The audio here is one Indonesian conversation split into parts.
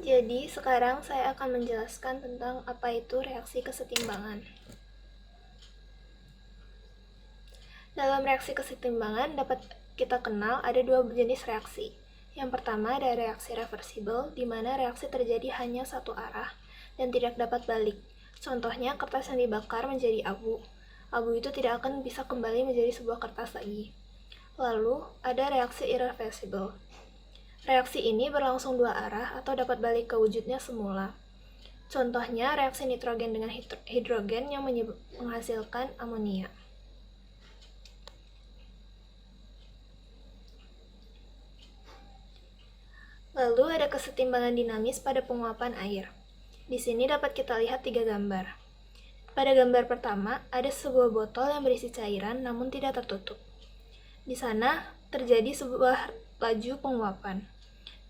Jadi, sekarang saya akan menjelaskan tentang apa itu reaksi kesetimbangan. Dalam reaksi kesetimbangan dapat kita kenal ada dua jenis reaksi. Yang pertama ada reaksi reversibel, di mana reaksi terjadi hanya satu arah dan tidak dapat balik. Contohnya, kertas yang dibakar menjadi abu. Abu itu tidak akan bisa kembali menjadi sebuah kertas lagi. Lalu, ada reaksi irreversible. Reaksi ini berlangsung dua arah atau dapat balik ke wujudnya semula. Contohnya, reaksi nitrogen dengan hidrogen yang menghasilkan amonia. Lalu ada kesetimbangan dinamis pada penguapan air. Di sini dapat kita lihat tiga gambar. Pada gambar pertama, ada sebuah botol yang berisi cairan namun tidak tertutup. Di sana terjadi sebuah laju penguapan,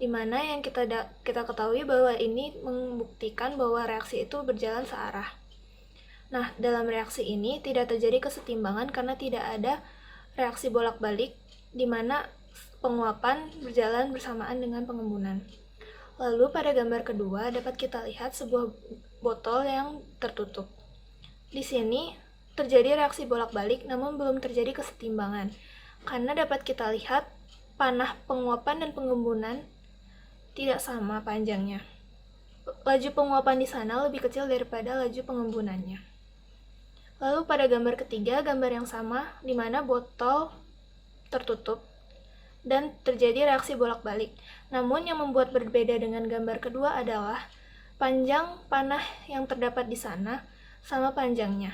di mana yang kita ketahui bahwa ini membuktikan bahwa reaksi itu berjalan searah. Nah, dalam reaksi ini tidak terjadi kesetimbangan karena tidak ada reaksi bolak-balik, di mana penguapan berjalan bersamaan dengan pengembunan. Lalu pada gambar kedua dapat kita lihat sebuah botol yang tertutup. Di sini terjadi reaksi bolak-balik namun belum terjadi kesetimbangan, karena dapat kita lihat panah penguapan dan pengembunan tidak sama panjangnya. Laju penguapan di sana lebih kecil daripada laju pengembunannya. Lalu pada gambar ketiga, gambar yang sama, di mana botol tertutup dan terjadi reaksi bolak-balik. Namun yang membuat berbeda dengan gambar kedua adalah panjang panah yang terdapat di sana sama panjangnya.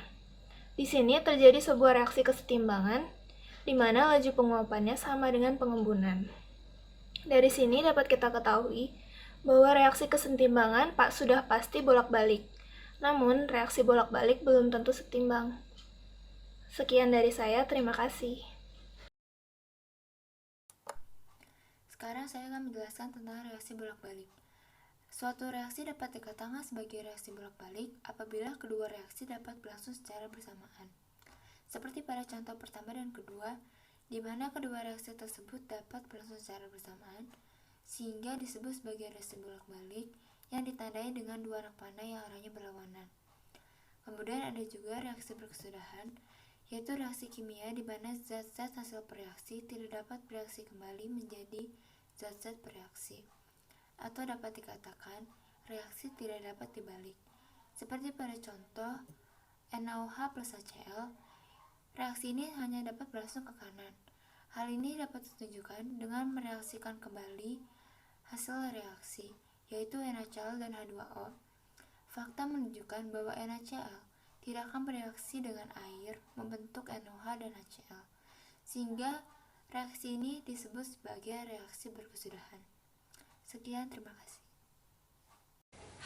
Di sini terjadi sebuah reaksi kesetimbangan, di mana laju penguapannya sama dengan pengembunan. Dari sini dapat kita ketahui bahwa reaksi kesetimbangan sudah pasti bolak-balik. Namun, reaksi bolak-balik belum tentu setimbang. Sekian dari saya, terima kasih. Sekarang saya akan menjelaskan tentang reaksi bolak-balik. Suatu reaksi dapat dikatakan sebagai reaksi bolak-balik apabila kedua reaksi dapat berlangsung secara bersamaan. Seperti pada contoh pertama dan kedua, di mana kedua reaksi tersebut dapat berlangsung secara bersamaan, sehingga disebut sebagai reaksi bolak-balik yang ditandai dengan dua anak panah yang arahnya berlawanan. Kemudian ada juga reaksi berkesudahan, yaitu reaksi kimia di mana zat-zat hasil bereaksi tidak dapat bereaksi kembali menjadi zat-zat bereaksi, atau dapat dikatakan reaksi tidak dapat dibalik. Seperti pada contoh NaOH plus HCl, reaksi ini hanya dapat berlangsung ke kanan. Hal ini dapat ditunjukkan dengan mereaksikan kembali hasil reaksi, yaitu NaCl dan H2O. Fakta menunjukkan bahwa NaCl tidak akan bereaksi dengan air membentuk NaOH dan HCl, sehingga reaksi ini disebut sebagai reaksi berkesudahan. Sekian, terima kasih.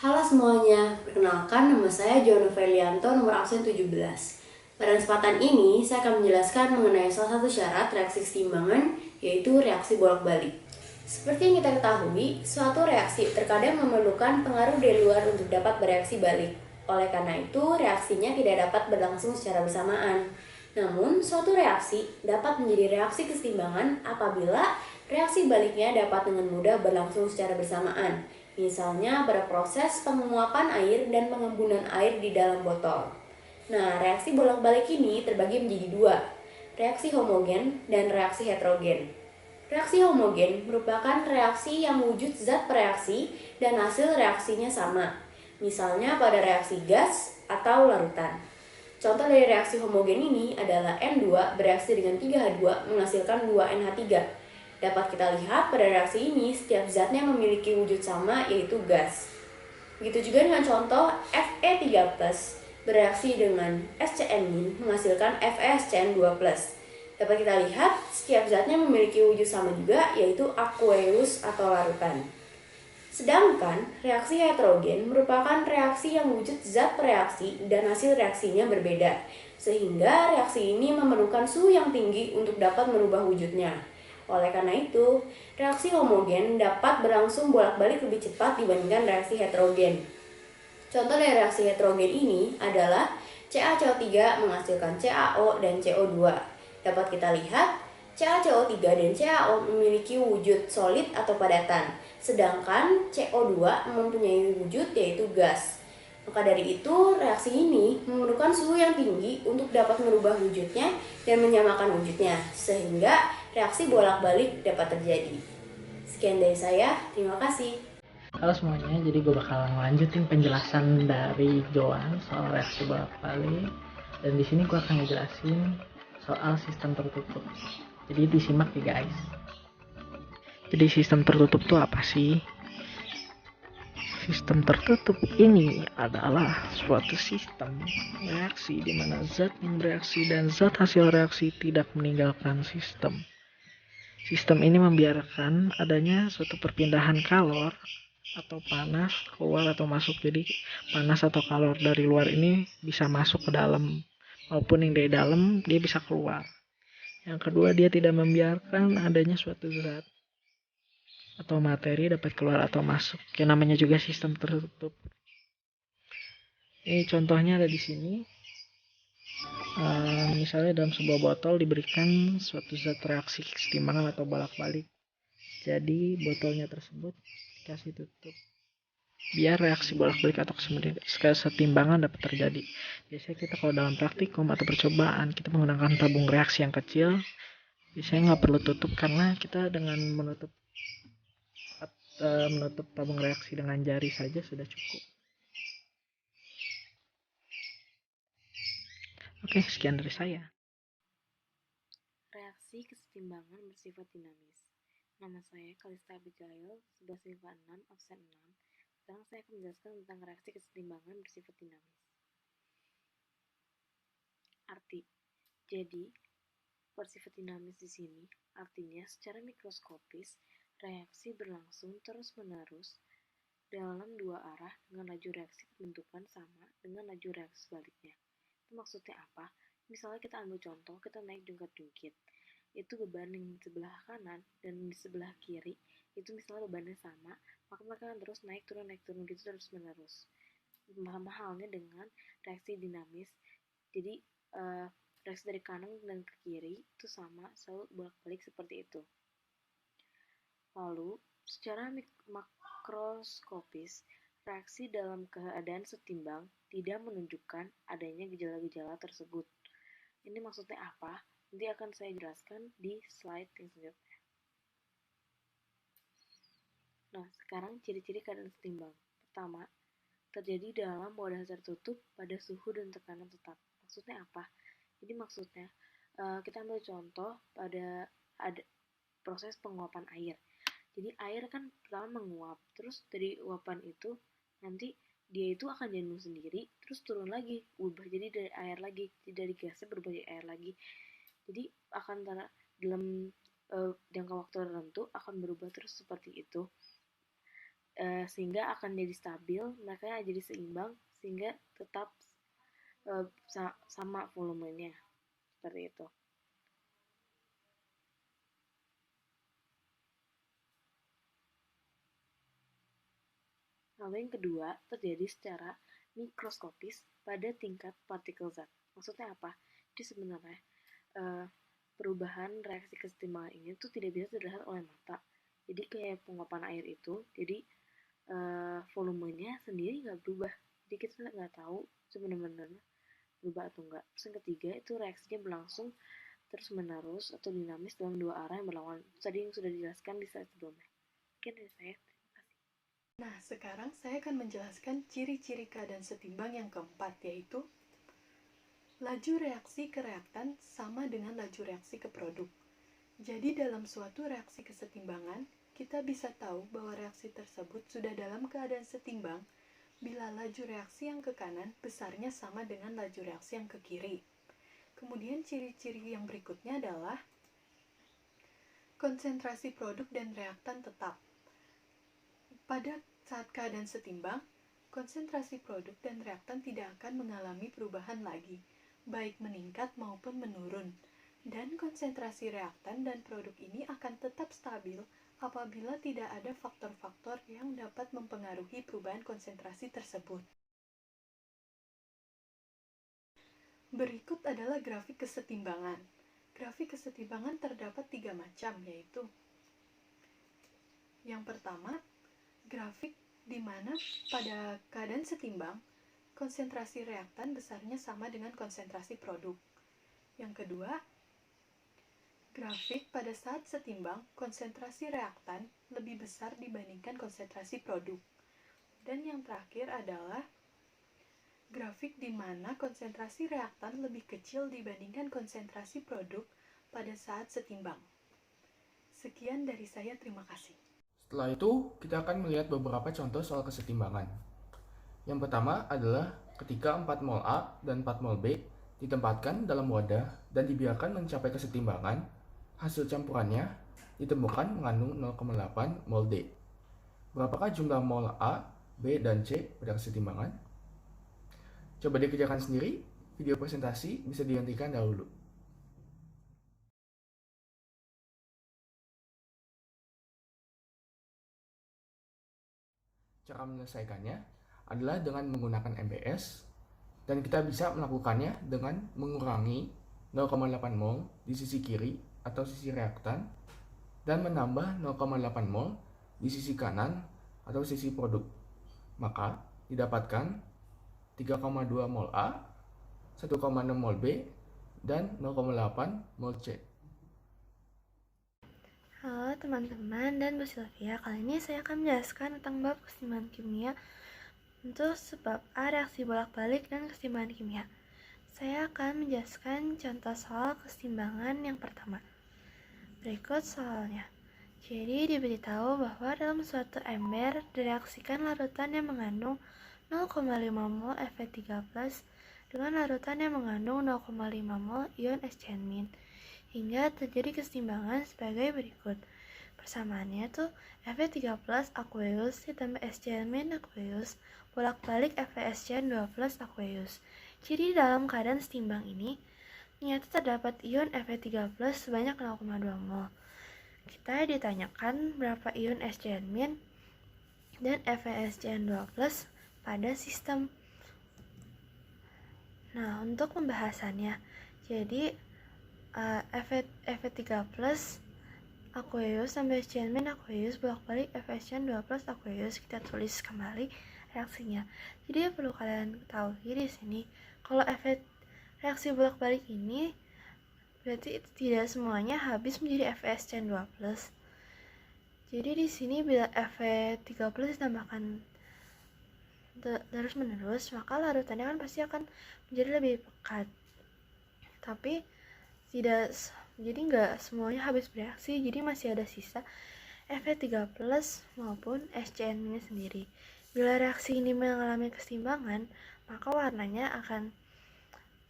Halo semuanya, perkenalkan nama saya Jono Felianto, nomor absen 17. Pada kesempatan ini, saya akan menjelaskan mengenai salah satu syarat reaksi kesetimbangan, yaitu reaksi bolak-balik. Seperti yang kita ketahui, suatu reaksi terkadang memerlukan pengaruh dari luar untuk dapat bereaksi balik. Oleh karena itu, reaksinya tidak dapat berlangsung secara bersamaan. Namun, suatu reaksi dapat menjadi reaksi kesetimbangan apabila reaksi baliknya dapat dengan mudah berlangsung secara bersamaan. Misalnya pada proses penguapan air dan pengembunan air di dalam botol. Nah, reaksi bolak-balik ini terbagi menjadi dua, reaksi homogen dan reaksi heterogen. Reaksi homogen merupakan reaksi yang wujud zat bereaksi dan hasil reaksinya sama, misalnya pada reaksi gas atau larutan. Contoh dari reaksi homogen ini adalah N2 bereaksi dengan 3H2 menghasilkan 2NH3. Dapat kita lihat pada reaksi ini setiap zatnya memiliki wujud sama, yaitu gas. Begitu juga dengan contoh Fe3+ bereaksi dengan SCN- menghasilkan FeSCN2+. Dapat kita lihat setiap zatnya memiliki wujud sama juga, yaitu aqueous atau larutan. Sedangkan reaksi heterogen merupakan reaksi yang wujud zat bereaksi dan hasil reaksinya berbeda, sehingga reaksi ini memerlukan suhu yang tinggi untuk dapat merubah wujudnya. Oleh karena itu, reaksi homogen dapat berlangsung bolak-balik lebih cepat dibandingkan reaksi heterogen. Contoh dari reaksi heterogen ini adalah CaCO3 menghasilkan CaO dan CO2. Dapat kita lihat, CaCO3 dan CaO memiliki wujud solid atau padatan, sedangkan CO2 mempunyai wujud yaitu gas. Maka dari itu, reaksi ini memerlukan suhu yang tinggi untuk dapat merubah wujudnya dan menyamakan wujudnya, sehingga reaksi bolak-balik dapat terjadi. Sekian dari saya, terima kasih. Halo semuanya, jadi gue bakal lanjutin penjelasan dari Joan soal reaksi bolak-balik, dan di sini gue akan ngejelasin soal sistem tertutup. Jadi disimak ya guys. Jadi sistem tertutup itu apa sih? Sistem tertutup ini adalah suatu sistem reaksi di mana zat yang bereaksi dan zat hasil reaksi tidak meninggalkan sistem. Sistem ini membiarkan adanya suatu perpindahan kalor atau panas keluar atau masuk. Jadi panas atau kalor dari luar ini bisa masuk ke dalam, maupun yang dari dalam dia bisa keluar. Yang kedua, dia tidak membiarkan adanya suatu zat atau materi dapat keluar atau masuk. Yang namanya juga sistem tertutup. Ini contohnya ada di sini. Misalnya dalam sebuah botol diberikan suatu zat reaksi kesetimbangan atau bolak-balik. Jadi botolnya tersebut dikasih tutup biar reaksi bolak-balik atau kesetimbangan dapat terjadi. Biasanya kita kalau dalam praktikum atau percobaan kita menggunakan tabung reaksi yang kecil, biasanya nggak perlu tutup karena kita dengan menutup tabung reaksi dengan jari saja sudah cukup. Oke, sekian dari saya. Reaksi kesetimbangan bersifat dinamis. Nama saya Kalista Abigail, 11 IPA 6, absen 6. Sekarang saya akan menjelaskan tentang reaksi kesetimbangan bersifat dinamis. Arti. Jadi, bersifat dinamis di sini artinya secara mikroskopis reaksi berlangsung terus-menerus dalam dua arah dengan laju reaksi pembentukan sama dengan laju reaksi sebaliknya. Itu maksudnya apa? Misalnya kita ambil contoh, kita naik jungkat-jungkit. Itu beban yang di sebelah kanan dan di sebelah kiri, itu misalnya bebannya sama, maka mereka akan terus naik turun gitu terus-menerus. Sama halnya dengan reaksi dinamis. Jadi, reaksi dari kanan dan ke kiri itu sama, selalu bolak-balik seperti itu. Lalu, secara makroskopis, reaksi dalam keadaan setimbang tidak menunjukkan adanya gejala-gejala tersebut. Ini maksudnya apa? Nanti akan saya jelaskan di slide yang selanjutnya. Nah, sekarang ciri-ciri keadaan setimbang. Pertama, terjadi dalam wadah tertutup pada suhu dan tekanan tetap. Maksudnya apa? Jadi maksudnya, kita ambil contoh pada ada proses penguapan air. Jadi air kan pertama menguap, terus dari uapan itu nanti dia itu akan jenuh sendiri, terus turun lagi, berubah jadi dari air lagi, dari gasnya berubah jadi air lagi. Jadi akan dalam jangka waktu tertentu akan berubah terus seperti itu, sehingga akan jadi stabil, mereka jadi seimbang, sehingga tetap sama volumenya, seperti itu. Lalu yang kedua, terjadi secara mikroskopis pada tingkat partikel zat. Maksudnya apa? Jadi sebenarnya perubahan reaksi kesetimbangan ini tuh tidak bisa dilihat oleh mata. Jadi kayak penguapan air itu, jadi volumenya sendiri nggak berubah. Jadi kita nggak tahu sebenarnya berubah atau enggak. Terus yang ketiga itu reaksinya berlangsung terus menerus atau dinamis dalam dua arah yang berlawanan. Tadi yang sudah dijelaskan di slide sebelumnya. Mungkin dari saya. Nah, sekarang saya akan menjelaskan ciri-ciri keadaan setimbang yang keempat, yaitu laju reaksi ke reaktan sama dengan laju reaksi ke produk. Jadi dalam suatu reaksi kesetimbangan, kita bisa tahu bahwa reaksi tersebut sudah dalam keadaan setimbang bila laju reaksi yang ke kanan besarnya sama dengan laju reaksi yang ke kiri. Kemudian ciri-ciri yang berikutnya adalah konsentrasi produk dan reaktan tetap. Pada saat keadaan setimbang, konsentrasi produk dan reaktan tidak akan mengalami perubahan lagi, baik meningkat maupun menurun. Dan konsentrasi reaktan dan produk ini akan tetap stabil apabila tidak ada faktor-faktor yang dapat mempengaruhi perubahan konsentrasi tersebut. Berikut adalah grafik kesetimbangan. Grafik kesetimbangan terdapat 3 macam, yaitu yang pertama, grafik di mana pada keadaan setimbang, konsentrasi reaktan besarnya sama dengan konsentrasi produk. Yang kedua, grafik pada saat setimbang, konsentrasi reaktan lebih besar dibandingkan konsentrasi produk. Dan yang terakhir adalah grafik di mana konsentrasi reaktan lebih kecil dibandingkan konsentrasi produk pada saat setimbang. Sekian dari saya, terima kasih. Setelah itu, kita akan melihat beberapa contoh soal kesetimbangan. Yang pertama adalah ketika 4 mol A dan 4 mol B ditempatkan dalam wadah dan dibiarkan mencapai kesetimbangan, hasil campurannya ditemukan mengandung 0,8 mol D. Berapakah jumlah mol A, B, dan C pada kesetimbangan? Coba dikerjakan sendiri, video presentasi bisa dihentikan dahulu. Cara menyelesaikannya adalah dengan menggunakan MBS, dan kita bisa melakukannya dengan mengurangi 0,8 mol di sisi kiri atau sisi reaktan dan menambah 0,8 mol di sisi kanan atau sisi produk. Maka didapatkan 3,2 mol A, 1,6 mol B, dan 0,8 mol C. Halo teman-teman dan Bu Sylvia, kali ini saya akan menjelaskan tentang bab kesetimbangan kimia untuk sebab A reaksi bolak-balik dan kesetimbangan kimia. Saya akan menjelaskan contoh soal kesetimbangan yang pertama. Berikut soalnya. Jadi diberitahu bahwa dalam suatu ember direaksikan larutan yang mengandung 0,5 mol Fe3+ dengan larutan yang mengandung 0,5 mol ion SCN-, hingga terjadi kesetimbangan sebagai berikut. Persamaannya tuh Fe3+ aqueous ditambah SCN- aqueous bolak-balik FeSCN2+ aqueous. Jadi dalam keadaan setimbang ini ternyata terdapat ion Fe3+ sebanyak 0,2 mol. Kita ditanyakan berapa ion SCN- dan FeSCN2+ pada sistem. Nah, untuk pembahasannya, jadi Fe3+ aqueous sampai SCN- aqueous bolak-balik FeSCN2+ aqueous, kita tulis kembali reaksinya. Jadi perlu kalian ketahui di sini kalau reaksi bolak-balik ini berarti tidak semuanya habis menjadi FeSCN2+. Jadi di sini bila Fe3+ ditambahkan terus menerus, maka larutannya kan pasti akan menjadi lebih pekat. Tapi jadi nggak semuanya habis bereaksi, jadi masih ada sisa Fe3+ maupun SCN- sendiri. Bila reaksi ini mengalami kesetimbangan, maka warnanya akan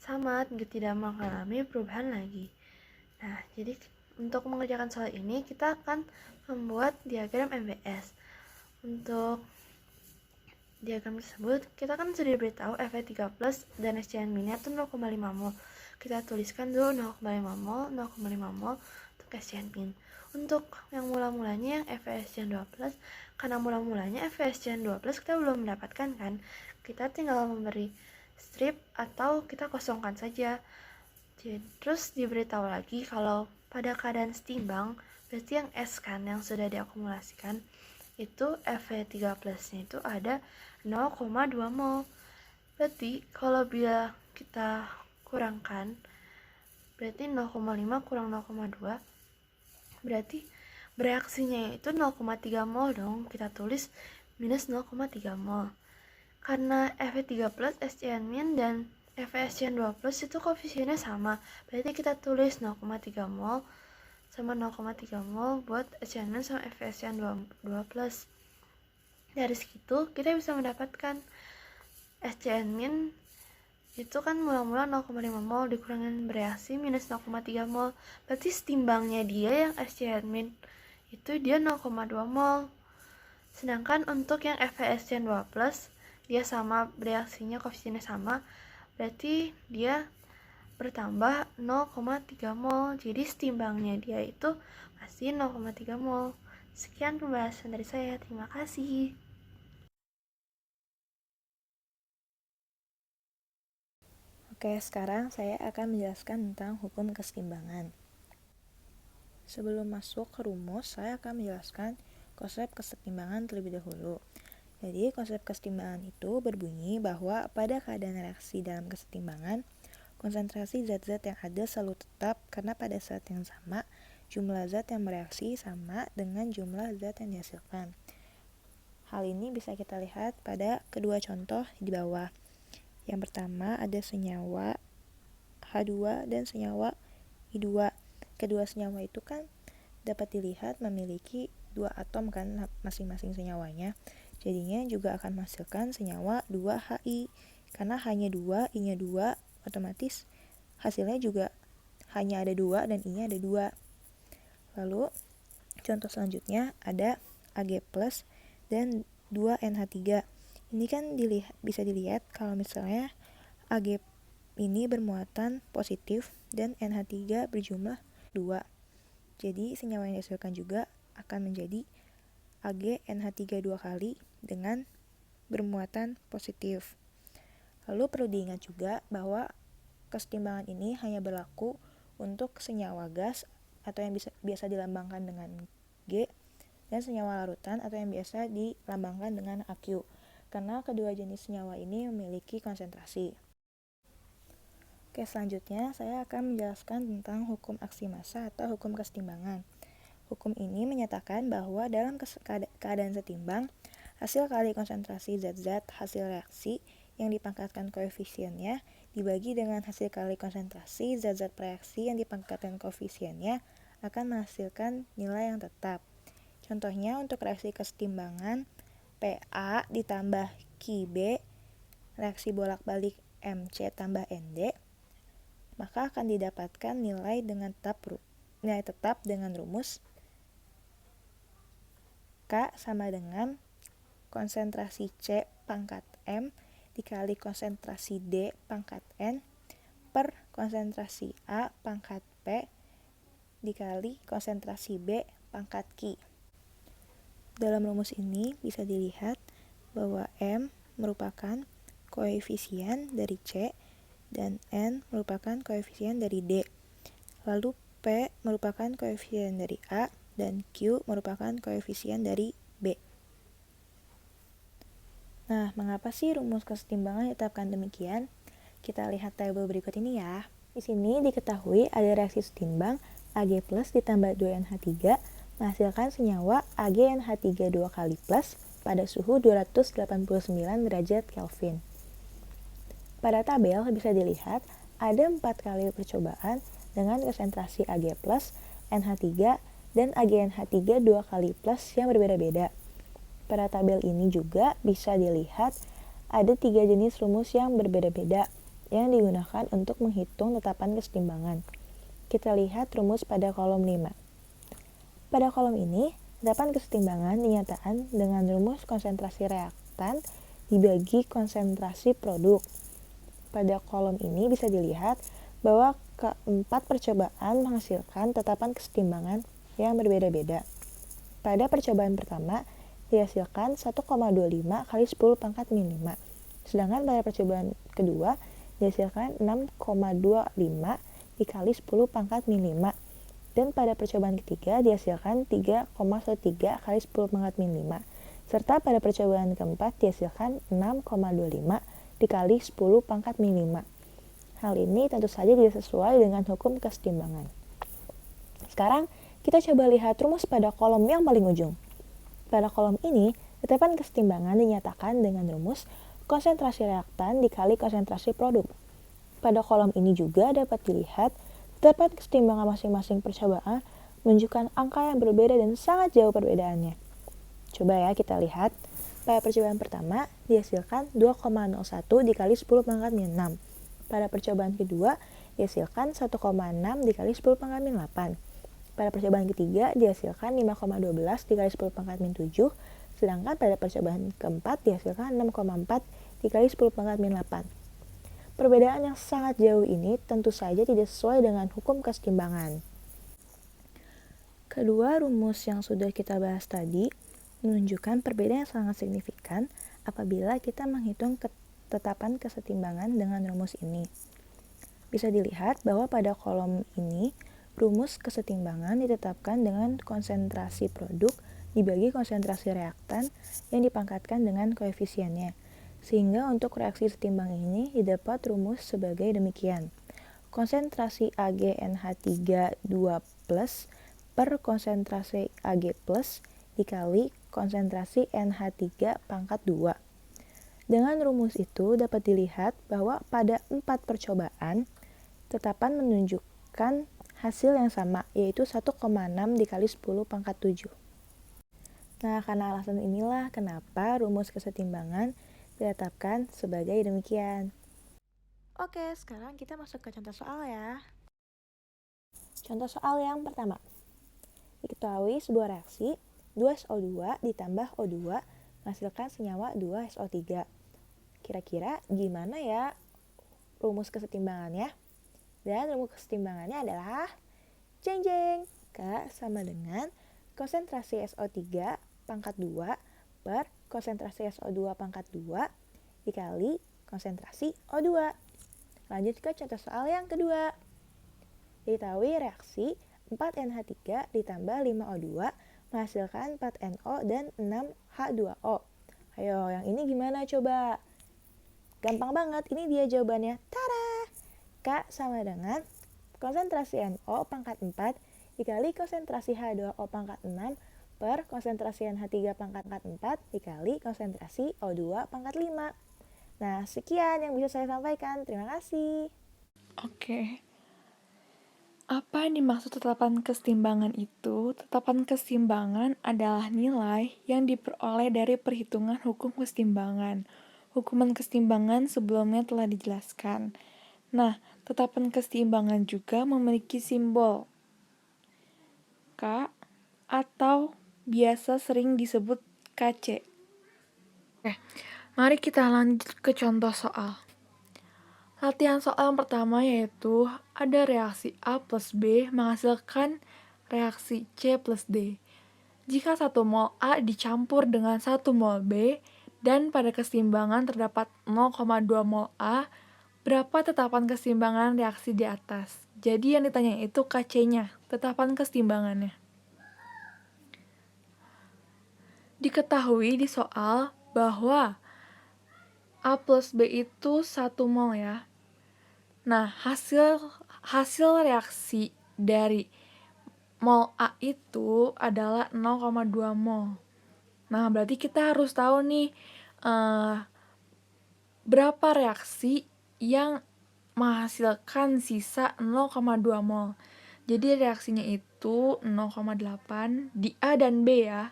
sama, tidak mengalami perubahan lagi. Nah, jadi untuk mengerjakan soal ini kita akan membuat diagram MBS. Untuk diagram tersebut, kita kan sudah diberitahu Fe3+ dan SCN- itu 0,5 mol. Kita tuliskan dulu 0,5 mol, 0,5 mol untuk SCN-. Untuk yang mula-mulanya yang FeSCN2+, karena mula-mulanya FeSCN2+ kita belum mendapatkan kan, kita tinggal memberi strip atau kita kosongkan saja. Jadi, terus diberitahu lagi kalau pada keadaan setimbang, berarti yang S kan yang sudah diakumulasikan, itu Fe3+ nya itu ada 0,2 mol. Berarti kalau bila kita kurangkan, berarti 0,5 kurang 0,2, berarti bereaksinya itu 0,3 mol dong. Kita tulis minus 0,3 mol. Karena Fe3+, SCN- dan FeSCN2+ itu koefisiennya sama, berarti kita tulis 0,3 mol sama 0,3 mol buat SCN- sama FeSCN2+. Dari segitu kita bisa mendapatkan SCN- itu kan mula-mula 0,5 mol dikurangin bereaksi minus 0,3 mol, berarti setimbangnya dia yang SCN- itu dia 0,2 mol. Sedangkan untuk yang FeSCN2+, dia sama bereaksinya, koefisiennya sama, berarti dia bertambah 0,3 mol. Jadi setimbangnya dia itu masih 0,3 mol. Sekian pembahasan dari saya, terima kasih. Oke, sekarang saya akan menjelaskan tentang hukum kesetimbangan. Sebelum masuk ke rumus, saya akan menjelaskan konsep kesetimbangan terlebih dahulu. Jadi, konsep kesetimbangan itu berbunyi bahwa pada keadaan reaksi dalam kesetimbangan, konsentrasi zat-zat yang ada selalu tetap karena pada saat yang sama, jumlah zat yang bereaksi sama dengan jumlah zat yang dihasilkan. Hal ini bisa kita lihat pada kedua contoh di bawah. Yang pertama ada senyawa H2 dan senyawa I2. Kedua senyawa itu kan dapat dilihat memiliki 2 atom kan masing-masing senyawanya. Jadinya juga akan menghasilkan senyawa 2HI. Karena hanya 2, I-nya 2, otomatis hasilnya juga hanya ada 2 dan I-nya ada 2. Lalu contoh selanjutnya ada Ag+ dan 2NH3. Ini kan bisa dilihat kalau misalnya Ag ini bermuatan positif dan NH3 berjumlah 2. Jadi senyawa yang dihasilkan juga akan menjadi AgNH3 2 kali dengan bermuatan positif. Lalu perlu diingat juga bahwa kesetimbangan ini hanya berlaku untuk senyawa gas atau yang biasa dilambangkan dengan G dan senyawa larutan atau yang biasa dilambangkan dengan Aq. Karena kedua jenis senyawa ini memiliki konsentrasi. Oke, selanjutnya saya akan menjelaskan tentang hukum aksi massa atau hukum kesetimbangan. Hukum ini menyatakan bahwa dalam keadaan setimbang, hasil kali konsentrasi zat-zat hasil reaksi yang dipangkatkan koefisiennya dibagi dengan hasil kali konsentrasi zat-zat reaksi yang dipangkatkan koefisiennya akan menghasilkan nilai yang tetap. Contohnya untuk reaksi kesetimbangan PA ditambah QB, reaksi bolak-balik MC tambah ND, maka akan didapatkan nilai tetap dengan rumus K sama dengan konsentrasi C pangkat M dikali konsentrasi D pangkat N per konsentrasi A pangkat P dikali konsentrasi B pangkat Q. Dalam rumus ini bisa dilihat bahwa M merupakan koefisien dari C dan N merupakan koefisien dari D. Lalu P merupakan koefisien dari A dan Q merupakan koefisien dari B. Nah, mengapa sih rumus kesetimbangan ditetapkan demikian? Kita lihat tabel berikut ini ya. Di sini diketahui ada reaksi setimbang Ag+ ditambah 2NH3 menghasilkan senyawa AgNH3 2 kali plus pada suhu 289 derajat Kelvin. Pada tabel bisa dilihat ada 4 kali percobaan dengan konsentrasi Ag+, NH3, dan AgNH3 2 kali plus yang berbeda-beda. Pada tabel ini juga bisa dilihat ada 3 jenis rumus yang berbeda-beda yang digunakan untuk menghitung tetapan kesetimbangan. Kita lihat rumus pada kolom 5. Pada kolom ini, tetapan kesetimbangan dinyatakan dengan rumus konsentrasi reaktan dibagi konsentrasi produk. Pada kolom ini bisa dilihat bahwa keempat percobaan menghasilkan tetapan kesetimbangan yang berbeda-beda. Pada percobaan pertama, dihasilkan 1,25 kali 10 pangkat min 5. Sedangkan pada percobaan kedua, dihasilkan 6,25 dikali 10 pangkat min 5. Dan pada percobaan ketiga dihasilkan 3,13 kali 10 pangkat min 5. Serta pada percobaan keempat dihasilkan 6,25 dikali 10 pangkat min 5. Hal ini tentu saja tidak sesuai dengan hukum kesetimbangan. Sekarang kita coba lihat rumus pada kolom yang paling ujung. Pada kolom ini, tetapan kesetimbangan dinyatakan dengan rumus konsentrasi reaktan dikali konsentrasi produk. Pada kolom ini juga dapat dilihat tetapan kesetimbangan masing-masing percobaan menunjukkan angka yang berbeda dan sangat jauh perbedaannya. Coba ya kita lihat. Pada percobaan pertama dihasilkan 2,01 dikali 10 pangkat min 6. Pada percobaan kedua dihasilkan 1,6 dikali 10 pangkat min 8. Pada percobaan ketiga dihasilkan 5,12 dikali 10 pangkat min 7. Sedangkan pada percobaan keempat dihasilkan 6,4 dikali 10 pangkat min 8. Perbedaan yang sangat jauh ini tentu saja tidak sesuai dengan hukum kesetimbangan. Kedua rumus yang sudah kita bahas tadi menunjukkan perbedaan yang sangat signifikan apabila kita menghitung ketetapan kesetimbangan dengan rumus ini. Bisa dilihat bahwa pada kolom ini, rumus kesetimbangan ditetapkan dengan konsentrasi produk dibagi konsentrasi reaktan yang dipangkatkan dengan koefisiennya. Sehingga untuk reaksi setimbang ini didapat rumus sebagai demikian. Konsentrasi AgNH3 2+ per konsentrasi Ag+ dikali konsentrasi NH3 pangkat 2. Dengan rumus itu dapat dilihat bahwa pada 4 percobaan, tetapan menunjukkan hasil yang sama, yaitu 1,6 dikali 10 pangkat 7. Nah, karena alasan inilah kenapa rumus kesetimbangan ditetapkan sebagai demikian. Oke, sekarang kita masuk ke contoh soal ya. Contoh soal yang pertama. Diketahui sebuah reaksi 2SO2 ditambah O2 menghasilkan senyawa 2SO3. Kira-kira gimana ya rumus kesetimbangannya? Dan rumus kesetimbangannya adalah jeng-jeng, K sama dengan konsentrasi SO3 pangkat 2 per konsentrasi SO2 pangkat 2 dikali konsentrasi O2. Lanjut ke contoh soal yang kedua. Diketahui reaksi 4NH3 ditambah 5O2 menghasilkan 4NO dan 6H2O. Ayo, yang ini gimana coba? Gampang banget, ini dia jawabannya. Tada! K sama dengan konsentrasi NO pangkat 4 dikali konsentrasi H2O pangkat 6 per konsentrasi NH3 pangkat 4 dikali konsentrasi O2 pangkat 5. Nah, sekian yang bisa saya sampaikan. Terima kasih. Oke. Apa yang dimaksud tetapan kesetimbangan itu? Tetapan kesetimbangan adalah nilai yang diperoleh dari perhitungan hukum kesetimbangan. Hukuman kesetimbangan sebelumnya telah dijelaskan. Nah, tetapan kesetimbangan juga memiliki simbol K atau biasa sering disebut KC. Oke, mari kita lanjut ke contoh soal. Latihan soal yang pertama yaitu ada reaksi A plus B menghasilkan reaksi C plus D. Jika 1 mol A dicampur dengan 1 mol B dan pada kesetimbangan terdapat 0,2 mol A, berapa tetapan kesetimbangan reaksi di atas? Jadi yang ditanya itu KC-nya, tetapan kesetimbangannya. Diketahui di soal bahwa A plus B itu 1 mol ya. Nah, hasil reaksi dari mol A itu adalah 0,2 mol. Nah, berarti kita harus tahu nih berapa reaksi yang menghasilkan sisa 0,2 mol. Jadi reaksinya itu 0,8 di A dan B ya.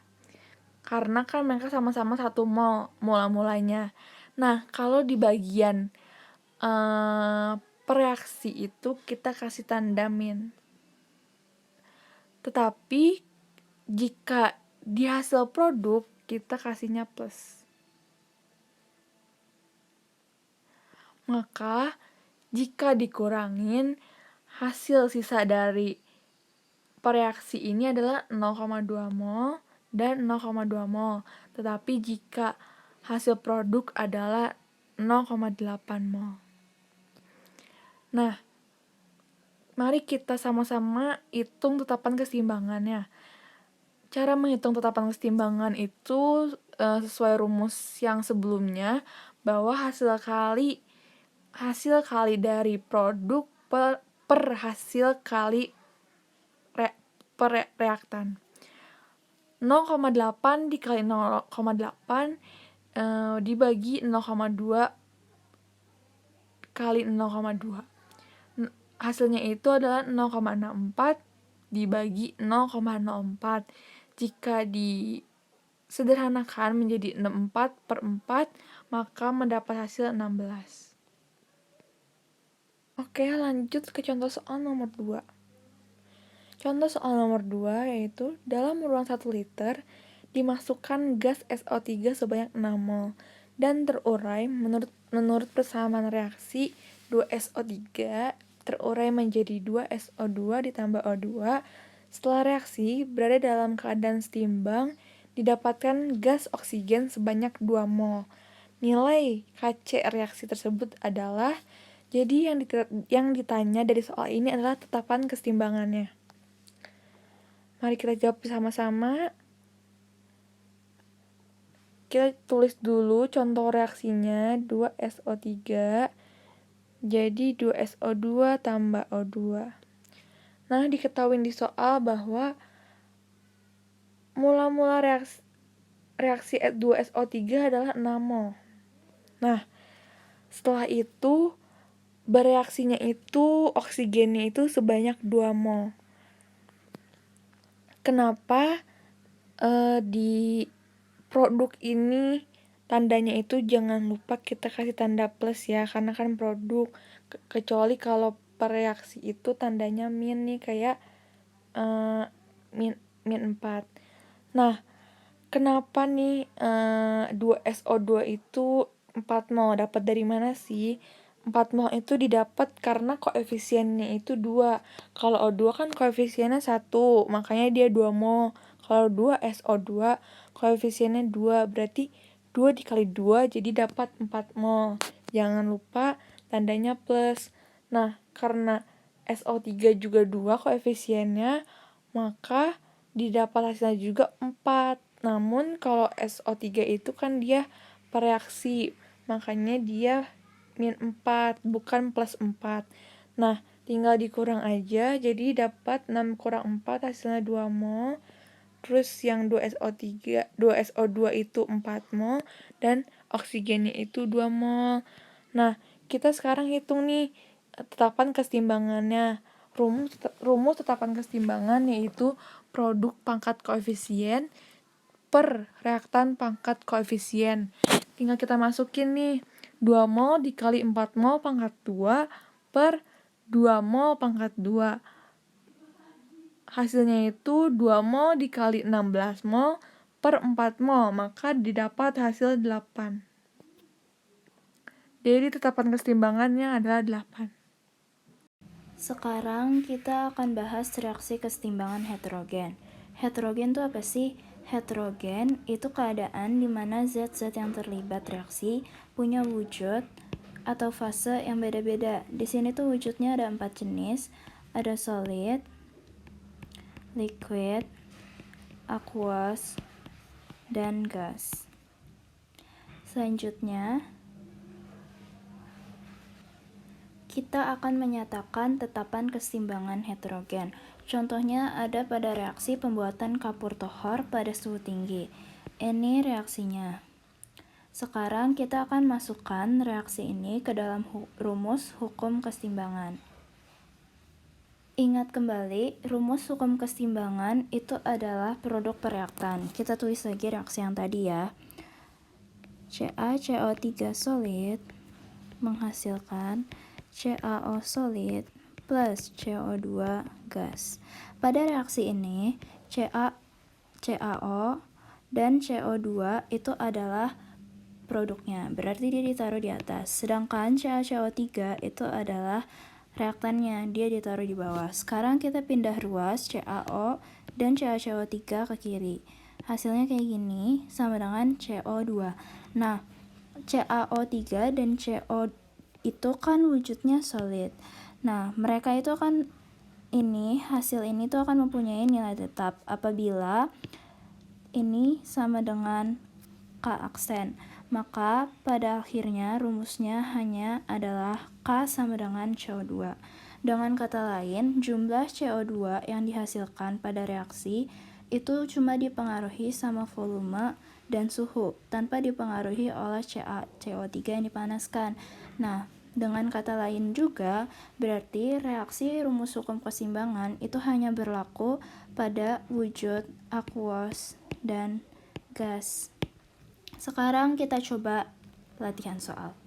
Karena kan mereka sama-sama 1 mol mula-mulanya. Nah, kalau di bagian reaksi itu kita kasih tanda min. Tetapi jika di hasil produk kita kasihnya plus. Maka jika dikurangin hasil sisa dari reaksi ini adalah 0,2 mol dan 0,2 mol. Tetapi jika hasil produk adalah 0,8 mol. Nah, mari kita sama-sama hitung tetapan kesetimbangannya. Cara menghitung tetapan kesetimbangan itu sesuai rumus yang sebelumnya, bahwa hasil kali dari produk per hasil kali reaktan. 0,8 dikali 0,8 dibagi 0,2 kali 0,2. Hasilnya itu adalah 0,64 dibagi 0,04. Jika disederhanakan menjadi 64 per 4, maka mendapat hasil 16. Oke, lanjut ke contoh soal nomor 2. Contoh soal nomor 2 yaitu dalam ruang 1 liter dimasukkan gas SO3 sebanyak 6 mol dan terurai menurut persamaan reaksi 2SO3 terurai menjadi 2SO2 ditambah O2. Setelah reaksi berada dalam keadaan setimbang, didapatkan gas oksigen sebanyak 2 mol. Nilai KC reaksi tersebut adalah Jadi yang ditanya dari soal ini adalah tetapan kesetimbangannya. Mari kita jawab bersama-sama. Kita tulis dulu contoh reaksinya, 2SO3 jadi 2SO2 tambah O2. Nah, diketahui di soal bahwa mula-mula reaksi 2SO3 adalah 6 mol. Nah, setelah itu bereaksinya itu oksigennya itu sebanyak 2 mol. Kenapa di produk ini tandanya itu jangan lupa kita kasih tanda plus ya, karena kan produk, kecuali kalau per reaksi itu tandanya min nih, kayak min 4. Nah, kenapa nih 2SO2 itu 4 mol? Dapat dari mana sih? 4 mol itu didapat karena koefisiennya itu 2. Kalau O2 kan koefisiennya 1, makanya dia 2 mol. Kalau 2SO2 koefisiennya 2, berarti 2 dikali 2 jadi dapat 4 mol. Jangan lupa tandanya plus. Nah, karena SO3 juga 2 koefisiennya, maka didapat hasilnya juga 4. Namun kalau SO3 itu kan dia bereaksi, makanya dia min 4, bukan plus 4. Nah, tinggal dikurang aja, jadi dapat 6 kurang 4 hasilnya 2 mol. Terus yang 2SO2 itu 4 mol, dan oksigennya itu 2 mol. Nah, kita sekarang hitung nih tetapan kesetimbangannya. Rumus tetapan kesetimbangan yaitu produk pangkat koefisien per reaktan pangkat koefisien. Tinggal kita masukin nih, 2 mol dikali 4 mol pangkat 2 per 2 mol pangkat 2. Hasilnya itu 2 mol dikali 16 mol per 4 mol, maka didapat hasil 8. Jadi tetapan kesetimbangannya adalah 8. Sekarang kita akan bahas reaksi kesetimbangan heterogen. Heterogen itu apa sih? Heterogen itu keadaan di mana zat-zat yang terlibat reaksi punya wujud atau fase yang beda-beda. Di sini tuh wujudnya ada 4 jenis, ada solid, liquid, aqueous, dan gas. Selanjutnya, kita akan menyatakan tetapan kesetimbangan heterogen. Contohnya ada pada reaksi pembuatan kapur tohor pada suhu tinggi. Ini reaksinya. Sekarang kita akan masukkan reaksi ini ke dalam rumus hukum kesetimbangan. Ingat kembali, rumus hukum kesetimbangan itu adalah produk reaktan. Kita tulis lagi reaksi yang tadi ya. CaCO3 solid menghasilkan CaO solid plus CO2 gas. Pada reaksi ini, CaO dan CO2 itu adalah produknya, berarti dia ditaruh di atas. Sedangkan CaCO3 itu adalah reaktannya, dia ditaruh di bawah. Sekarang kita pindah ruas CaO dan CaCO3 ke kiri. Hasilnya kayak gini, sama dengan CO2. Nah, CaO3 dan CO itu kan wujudnya solid. Nah, mereka itu akan hasil ini tuh akan mempunyai nilai tetap apabila ini sama dengan K aksen. Maka pada akhirnya rumusnya hanya adalah K sama dengan CO2. Dengan kata lain, jumlah CO2 yang dihasilkan pada reaksi itu cuma dipengaruhi sama volume dan suhu, tanpa dipengaruhi oleh CO3 yang dipanaskan. Nah, dengan kata lain juga, berarti reaksi rumus hukum keseimbangan itu hanya berlaku pada wujud aqueous dan gas. Sekarang kita coba latihan soal.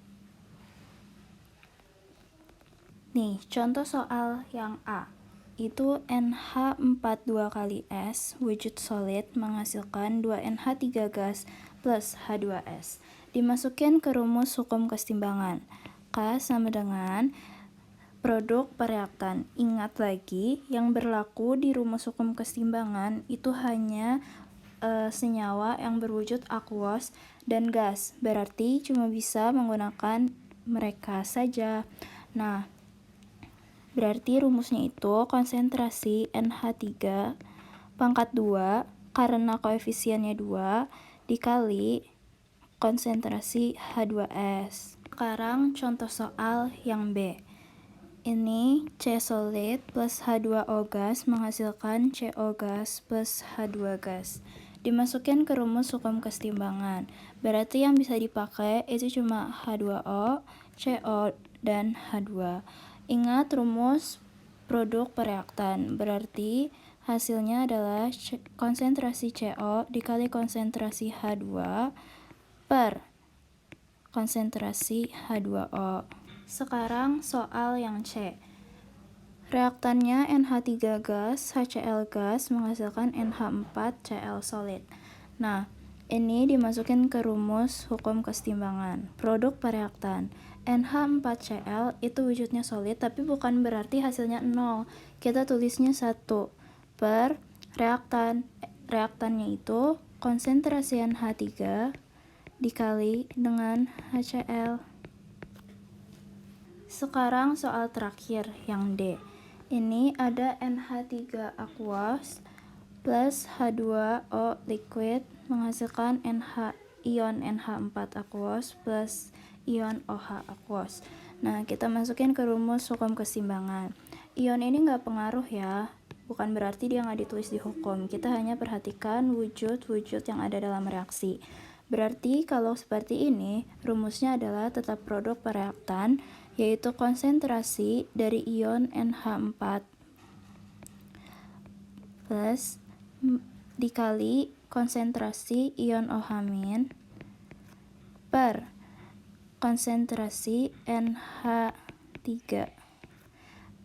Nih, contoh soal yang A. Itu NH42 kali S, wujud solid, menghasilkan 2NH3 gas plus H2S. Dimasukin ke rumus hukum keseimbangan. K sama dengan produk reaktan. Ingat lagi, yang berlaku di rumus hukum keseimbangan itu hanya senyawa yang berwujud aqueous dan gas, berarti cuma bisa menggunakan mereka saja. Nah, berarti rumusnya itu konsentrasi NH3 pangkat 2 karena koefisiennya 2 dikali konsentrasi H2S. Sekarang contoh soal yang B. Ini C solid plus H2O gas menghasilkan CO gas plus H2 gas. Dimasukin ke rumus hukum kesetimbangan. Berarti yang bisa dipakai itu cuma H2O, CO, dan H2. Ingat rumus produk pereaktan. Berarti hasilnya adalah konsentrasi CO dikali konsentrasi H2 per konsentrasi H2O. Sekarang soal yang C. Reaktannya NH3 gas, HCl gas menghasilkan NH4Cl solid. Nah, ini dimasukin ke rumus hukum kesetimbangan. Produk pereaktan. NH4Cl itu wujudnya solid, tapi bukan berarti hasilnya 0. Kita tulisnya 1 per reaktan. Reaktannya itu konsentrasi NH3 dikali dengan HCl. Sekarang soal terakhir yang D. Ini ada NH3 aqueous plus H2O liquid menghasilkan ion NH4 aqueous plus ion OH aqueous. Nah, kita masukin ke rumus hukum keseimbangan. Ion ini nggak pengaruh ya, bukan berarti dia nggak ditulis di hukum. Kita hanya perhatikan wujud-wujud yang ada dalam reaksi. Berarti kalau seperti ini, rumusnya adalah tetap produk pereaktan, yaitu konsentrasi dari ion NH4 plus dikali konsentrasi ion OH- per konsentrasi NH3.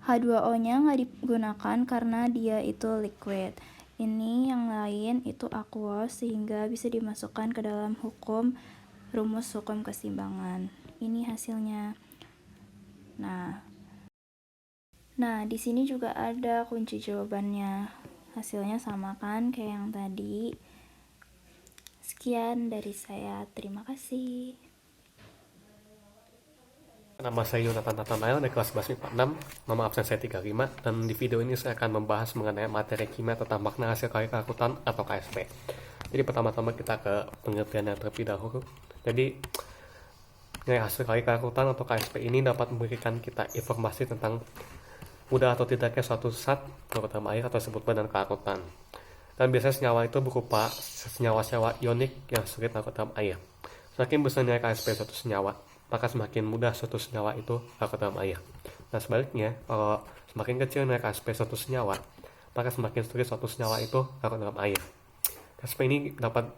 H2O-nya nggak digunakan karena dia itu liquid. Ini yang lain itu aqueous sehingga bisa dimasukkan ke dalam rumus hukum keseimbangan. Ini hasilnya. Nah, di sini juga ada kunci jawabannya. Hasilnya sama kan kayak yang tadi. Sekian dari saya. Terima kasih. Nama saya Yonatan Nathanael dari kelas 11 MIPA 6, nama absen saya 35, dan di video ini saya akan membahas mengenai materi kimia tentang makna hasil kali karakutan atau KSP. Jadi pertama-tama kita ke pengertian yang terlebih dahulu. Jadi, hasil kali karakutan atau KSP ini dapat memberikan kita informasi tentang mudah atau tidaknya suatu zat dalam air atau disebut badan karakutan. Dan biasanya senyawa itu berupa senyawa-senyawa ionik yang sulit larut dalam air. Semakin besarnya KSP suatu senyawa, maka semakin mudah suatu senyawa itu larut dalam air. Nah sebaliknya, kalau semakin kecil nilai KSP suatu senyawa, maka semakin sulit suatu senyawa itu larut dalam air. KSP ini dapat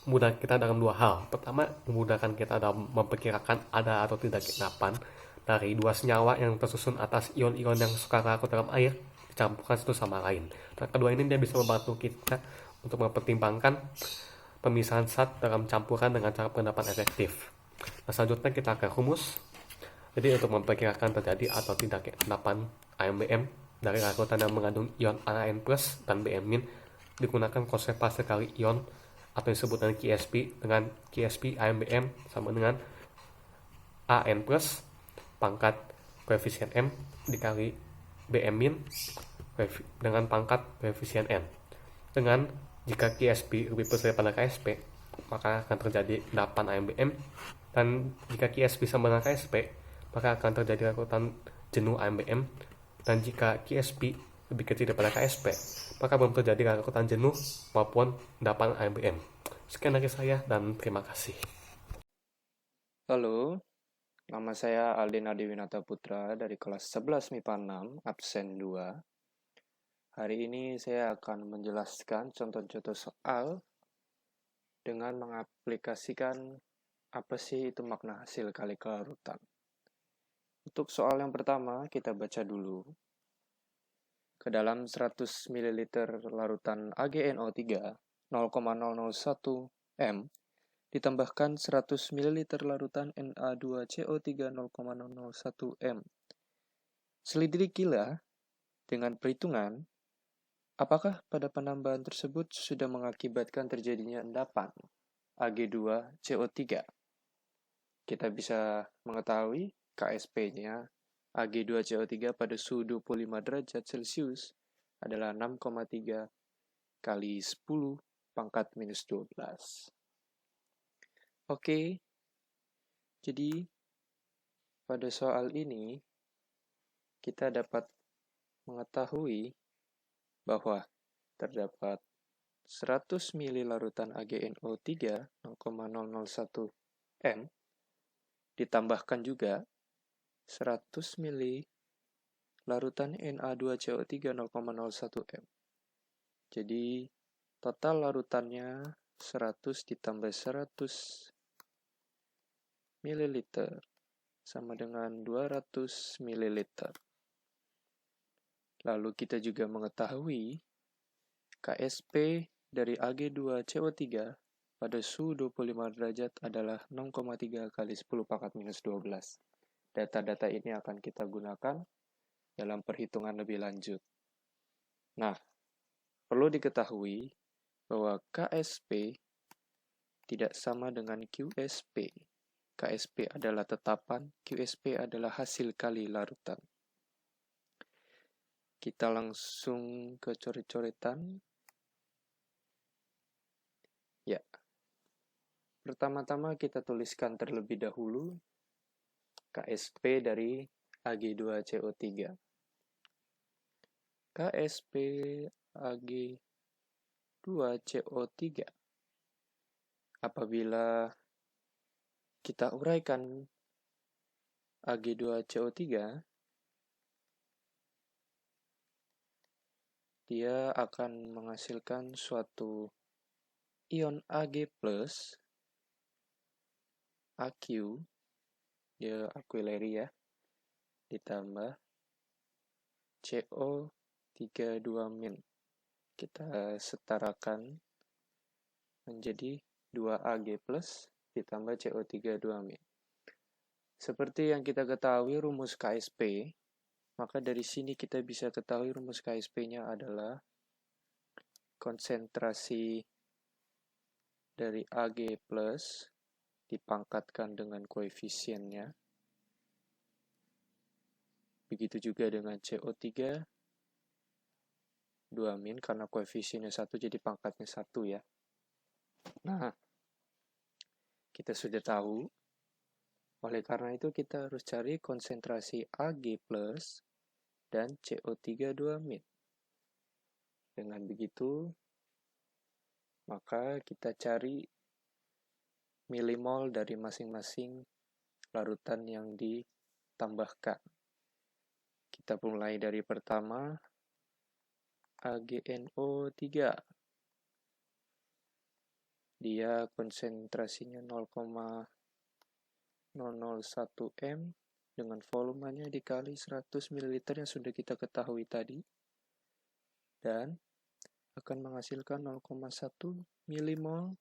memudahkan kita dalam dua hal. Pertama, memudahkan kita dalam memperkirakan ada atau tidak endapan dari dua senyawa yang tersusun atas ion-ion yang suka larut dalam air, dicampurkan satu sama lain. Nah, kedua ini dia bisa membantu kita untuk mempertimbangkan pemisahan zat dalam campuran dengan cara pengendapan efektif. Nah, selanjutnya kita ke rumus. Jadi untuk memperkirakan terjadi atau tidak endapan AMBM dari larutan yang mengandung ion AN+ dan BM- digunakan konservasi kali ion atau disebut dengan KSP, dengan KSP AMBM sama dengan AN+ pangkat koefisien M dikali BM- dengan pangkat koefisien N. Dengan jika KSP lebih besar daripada KSP, maka akan terjadi endapan AMBM, dan jika KSP sama dengan KSP, maka akan terjadi larutan jenuh AMBM, dan jika KSP lebih kecil daripada KSP, maka belum terjadi larutan jenuh maupun endapan AMBM. Sekian dari saya dan terima kasih. Halo, nama saya Aldin Adiwinata Putra dari kelas 11 MIPA 6, absen 2. Hari ini saya akan menjelaskan contoh-contoh soal dengan mengaplikasikan apa sih itu makna hasil kali kelarutan. Untuk soal yang pertama, kita baca dulu. Ke dalam 100 ml larutan AgNO3 0,001 M ditambahkan 100 ml larutan Na2CO3 0,001 M. Selidikilah dengan perhitungan apakah pada penambahan tersebut sudah mengakibatkan terjadinya endapan Ag2CO3. Kita bisa mengetahui KSP-nya Ag2CO3 pada suhu 25 derajat Celcius adalah 6,3 kali 10 pangkat minus 12. Oke, jadi pada soal ini kita dapat mengetahui bahwa terdapat 100 ml larutan AgNO3 0,001 M ditambahkan juga 100 ml larutan Na2CO3 0,01 M. Jadi total larutannya 100 ditambah 100 ml sama dengan 200 ml. Lalu kita juga mengetahui KSP dari Ag2CO3 pada suhu 25 derajat adalah 6,3 kali 10 pangkat minus 12. Data-data ini akan kita gunakan dalam perhitungan lebih lanjut. Nah, perlu diketahui bahwa KSP tidak sama dengan QSP. KSP adalah tetapan, QSP adalah hasil kali larutan. Kita langsung ke coret-coretan. Ya, pertama-tama kita tuliskan terlebih dahulu KSP dari Ag2CO3. KSP Ag2CO3. Apabila kita uraikan Ag2CO3, dia akan menghasilkan suatu ion Ag+, Aq, dia Aquilary ya, ditambah CO32-. Kita setarakan menjadi 2Ag+ ditambah CO32-. Seperti yang kita ketahui rumus KSP, maka dari sini kita bisa ketahui rumus KSP-nya adalah konsentrasi dari Ag+ dipangkatkan dengan koefisiennya. Begitu juga dengan CO3 2- karena koefisiennya 1 jadi pangkatnya 1 ya. Nah, kita sudah tahu. Oleh karena itu kita harus cari konsentrasi Ag+ dan CO3 2-. Dengan begitu, maka kita cari milimol dari masing-masing larutan yang ditambahkan. Kita mulai dari pertama, AgNO3. Dia konsentrasinya 0,001 M dengan volumenya dikali 100 ml yang sudah kita ketahui tadi. Dan akan menghasilkan 0,1 milimol.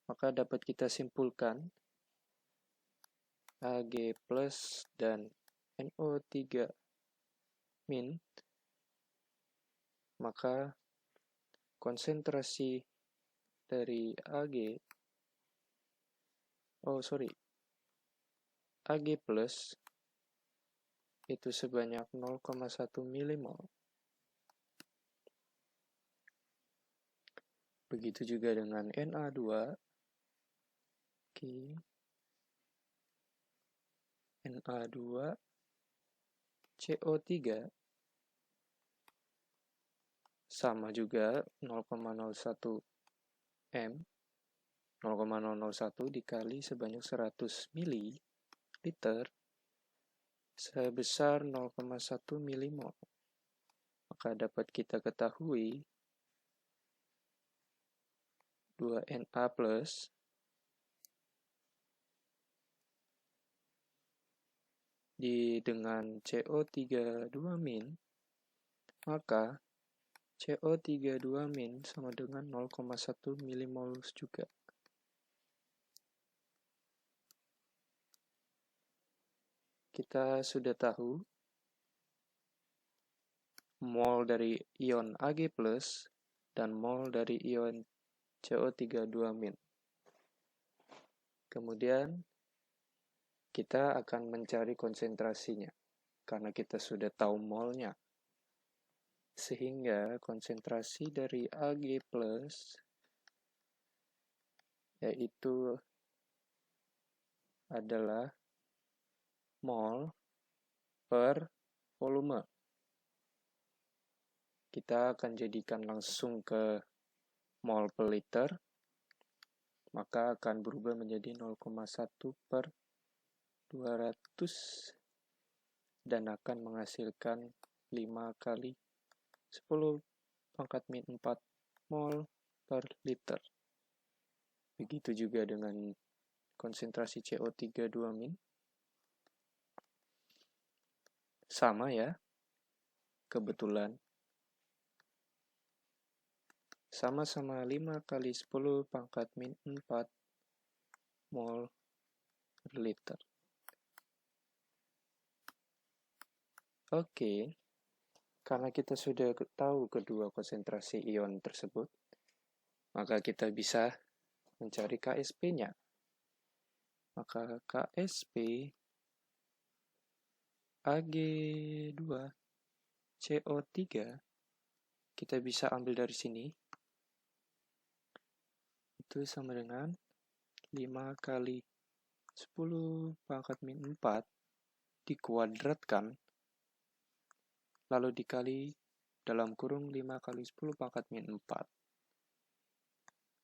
Maka dapat kita simpulkan Ag+ dan NO3- maka konsentrasi dari Ag+ itu sebanyak 0,1 milimol. Begitu juga dengan Na2. Na2 CO3 sama juga 0,01 M. 0,001 dikali sebanyak 100 ml sebesar 0,1 milimol. Maka dapat kita ketahui 2Na+ dengan CO3 2-, maka CO3 2- sama dengan 0,1 milimol juga. Kita sudah tahu mol dari ion Ag+ dan mol dari ion CO3 2-. Kemudian kita akan mencari konsentrasinya, karena kita sudah tahu molnya. Sehingga konsentrasi dari Ag+, yaitu adalah mol per volume. Kita akan jadikan langsung ke mol per liter, maka akan berubah menjadi 0,1 per 200 dan akan menghasilkan 5 kali 10 pangkat min 4 mol per liter. Begitu juga dengan konsentrasi CO3 2 min. Sama ya, kebetulan. Sama-sama 5 kali 10 pangkat min 4 mol per liter. Oke, karena kita sudah tahu kedua konsentrasi ion tersebut, maka kita bisa mencari KSP-nya. Maka KSP Ag2 CO3 kita bisa ambil dari sini. Itu sama dengan 5 kali 10 pangkat min 4 dikuadratkan lalu dikali dalam kurung 5 kali 10 pangkat min 4.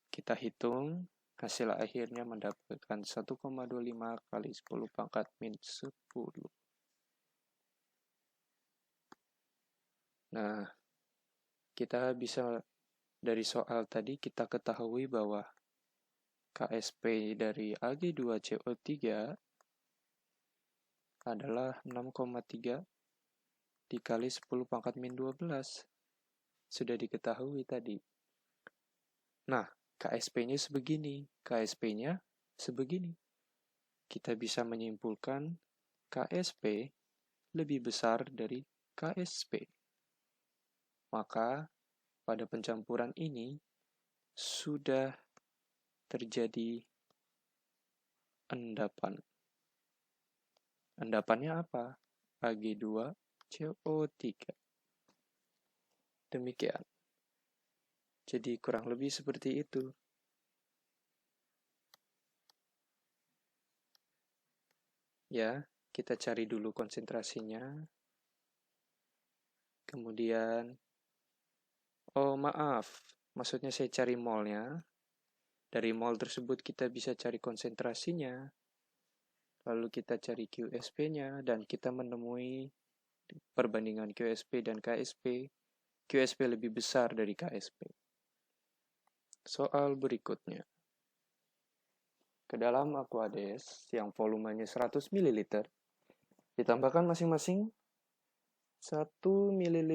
Kita hitung, hasil akhirnya mendapatkan 1,25 kali 10 pangkat min 10. Nah, kita bisa dari soal tadi kita ketahui bahwa KSP dari Ag2CO3 adalah 6,3 dikali 10 pangkat min 12. Sudah diketahui tadi. Nah, KSP-nya sebegini. KSP-nya sebegini. Kita bisa menyimpulkan KSP lebih besar dari KSP. Maka, pada pencampuran ini sudah terjadi endapan. Endapannya apa? Ag2 CO3. Demikian. Jadi kurang lebih seperti itu. Ya, kita cari dulu konsentrasinya. Kemudian, oh maaf, maksudnya saya cari molnya. Dari mol tersebut kita bisa cari konsentrasinya. Lalu kita cari QSP-nya dan kita menemui perbandingan QSP dan KSP. QSP lebih besar dari KSP. Soal berikutnya. Ke dalam Aquades yang volumenya 100 ml, ditambahkan masing-masing 1 ml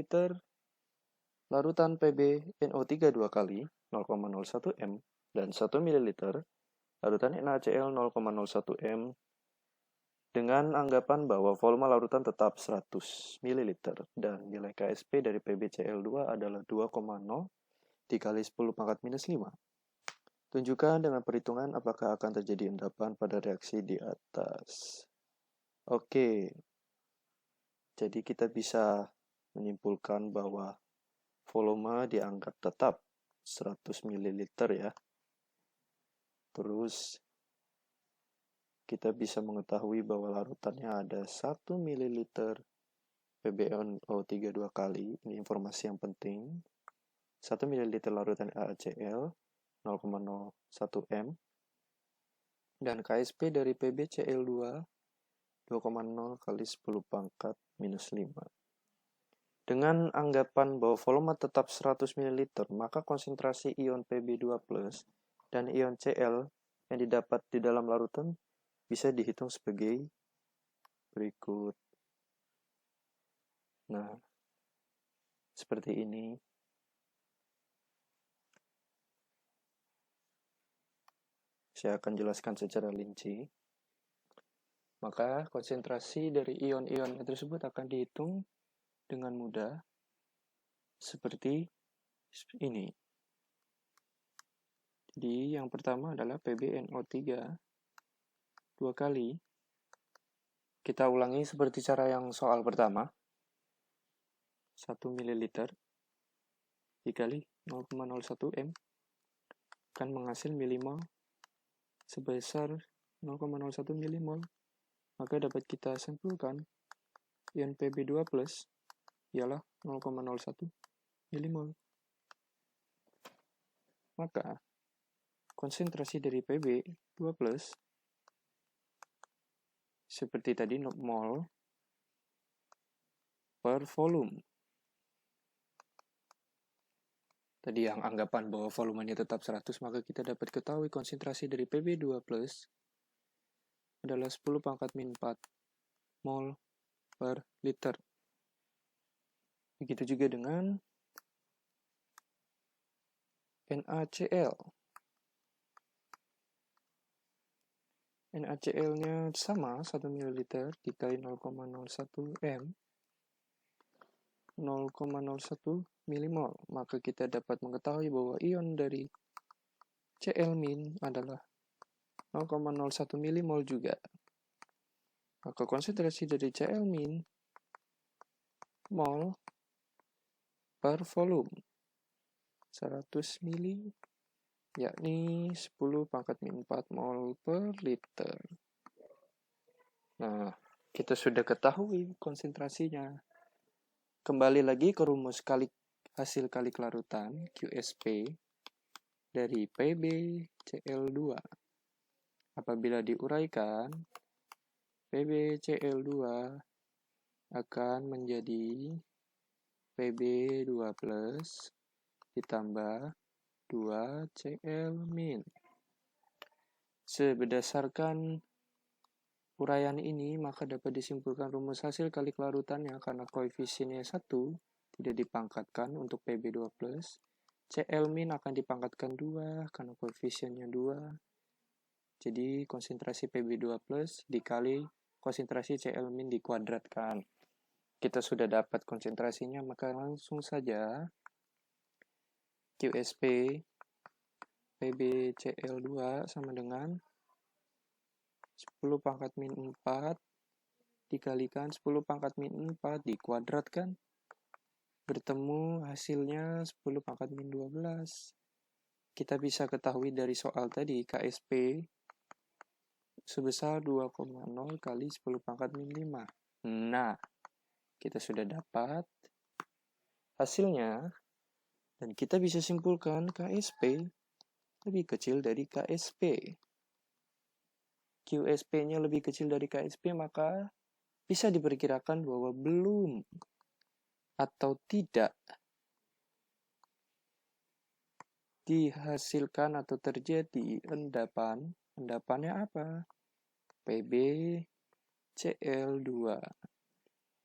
larutan PbNO3 2 kali 0,01 m dan 1 ml larutan NaCl 0,01 m dengan anggapan bahwa volume larutan tetap 100 ml dan nilai KSP dari PbCl2 adalah 2,0 dikali 10 pangkat minus 5. Tunjukkan dengan perhitungan apakah akan terjadi endapan pada reaksi di atas. Oke, jadi kita bisa menyimpulkan bahwa volume dianggap tetap 100 ml ya. Terus kita bisa mengetahui bahwa larutannya ada 1 ml PbNO3 2 kali. Ini informasi yang penting. 1 ml larutan NaCl 0,01 m. Dan KSP dari PbCl2 2,0 kali 10 pangkat minus 5. Dengan anggapan bahwa volume tetap 100 ml, maka konsentrasi ion Pb2+ dan ion Cl yang didapat di dalam larutan bisa dihitung sebagai berikut. Nah, seperti ini. Saya akan jelaskan secara rinci. Maka konsentrasi dari ion-ion tersebut akan dihitung dengan mudah seperti ini. Jadi yang pertama adalah PbNO3 2 kali Kita ulangi seperti cara yang soal pertama. 1 ml dikali 0,01 M akan menghasil milimol sebesar 0,01 milimol. Maka dapat kita simpulkan ion Pb2+ ialah 0,01 milimol. Maka konsentrasi dari Pb2+ seperti tadi mol per volume. Tadi yang anggapan bahwa volumenya tetap 100, maka kita dapat ketahui konsentrasi dari Pb2+ adalah 10⁻⁴ mol per liter. Begitu juga dengan NaCl. NaCl-nya sama, 1 ml dikali 0,01 M, 0,01 milimol. Maka kita dapat mengetahui bahwa ion dari Cl- adalah 0,01 milimol juga. Maka konsentrasi dari Cl- mol per volume 100 mili, yakni 10⁻⁴ mol per liter. Nah, kita sudah ketahui konsentrasinya. Kembali lagi ke rumus hasil kalik larutan QSP dari PbCl2. Apabila diuraikan, PbCl2 akan menjadi Pb2+ ditambah 2Cl-. Berdasarkan uraian ini, maka dapat disimpulkan rumus hasil kalik larutannya karena koefisiennya 1 tidak dipangkatkan untuk Pb2+, Cl- akan dipangkatkan 2 karena koefisiennya 2. Jadi konsentrasi Pb2+ dikali konsentrasi Cl- dikuadratkan. Kita sudah dapat konsentrasinya, maka langsung saja QSP PbCl2 sama dengan 10⁻⁴ dikalikan 10⁻⁴ dikuadratkan. Bertemu hasilnya 10⁻⁻12. Kita bisa ketahui dari soal tadi KSP sebesar 2,0 kali 10⁻⁵. Nah, kita sudah dapat hasilnya dan kita bisa simpulkan KSP lebih kecil dari KSP. QSP-nya lebih kecil dari KSP, maka bisa diperkirakan bahwa belum atau tidak dihasilkan atau terjadi endapan. Endapannya apa? PbCl2.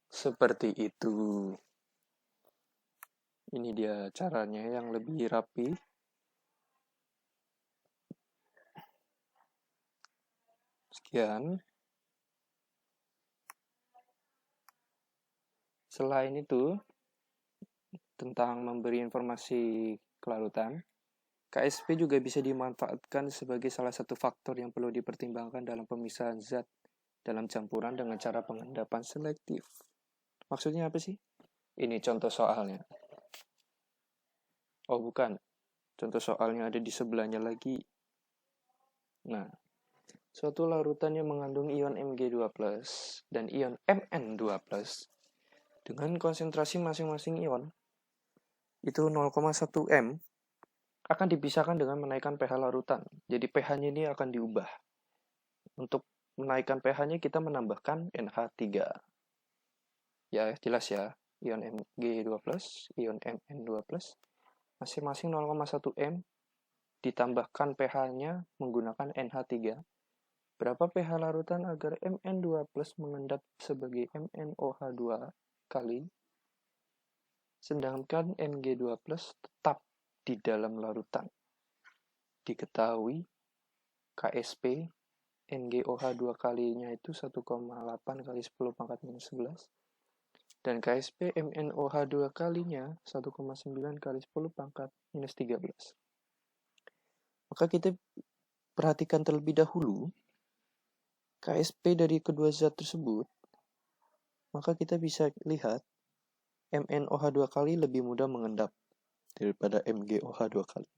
Seperti itu. Ini dia caranya yang lebih rapi. Sekian. Selain itu, tentang memberi informasi kelarutan, KSP juga bisa dimanfaatkan sebagai salah satu faktor yang perlu dipertimbangkan dalam pemisahan zat dalam campuran dengan cara pengendapan selektif. Maksudnya apa sih? Ini contoh soalnya. Oh bukan, contoh soalnya ada di sebelahnya lagi. Nah, suatu larutan yang mengandung ion Mg2+ dan ion Mn2+ dengan konsentrasi masing-masing ion itu 0,1 M akan dipisahkan dengan menaikkan pH larutan. Jadi pH-nya ini akan diubah. Untuk menaikkan pH-nya kita menambahkan NH3. Ya, jelas ya. Ion Mg2+, ion Mn2+, masing-masing 0,1 M ditambahkan pH-nya menggunakan NH3. Berapa pH larutan agar Mn2+ mengendap sebagai MnOH2 kali, sedangkan Mg2+ tetap di dalam larutan. Diketahui KSP NgOH2 kalinya itu 1,8 kali 10⁻⁻11 dan KSP MnOH2 kalinya 1,9 kali 10⁻⁻13. Maka kita perhatikan terlebih dahulu KSP dari kedua zat tersebut, maka kita bisa lihat MnOH2 kali lebih mudah mengendap daripada MgOH2 kali.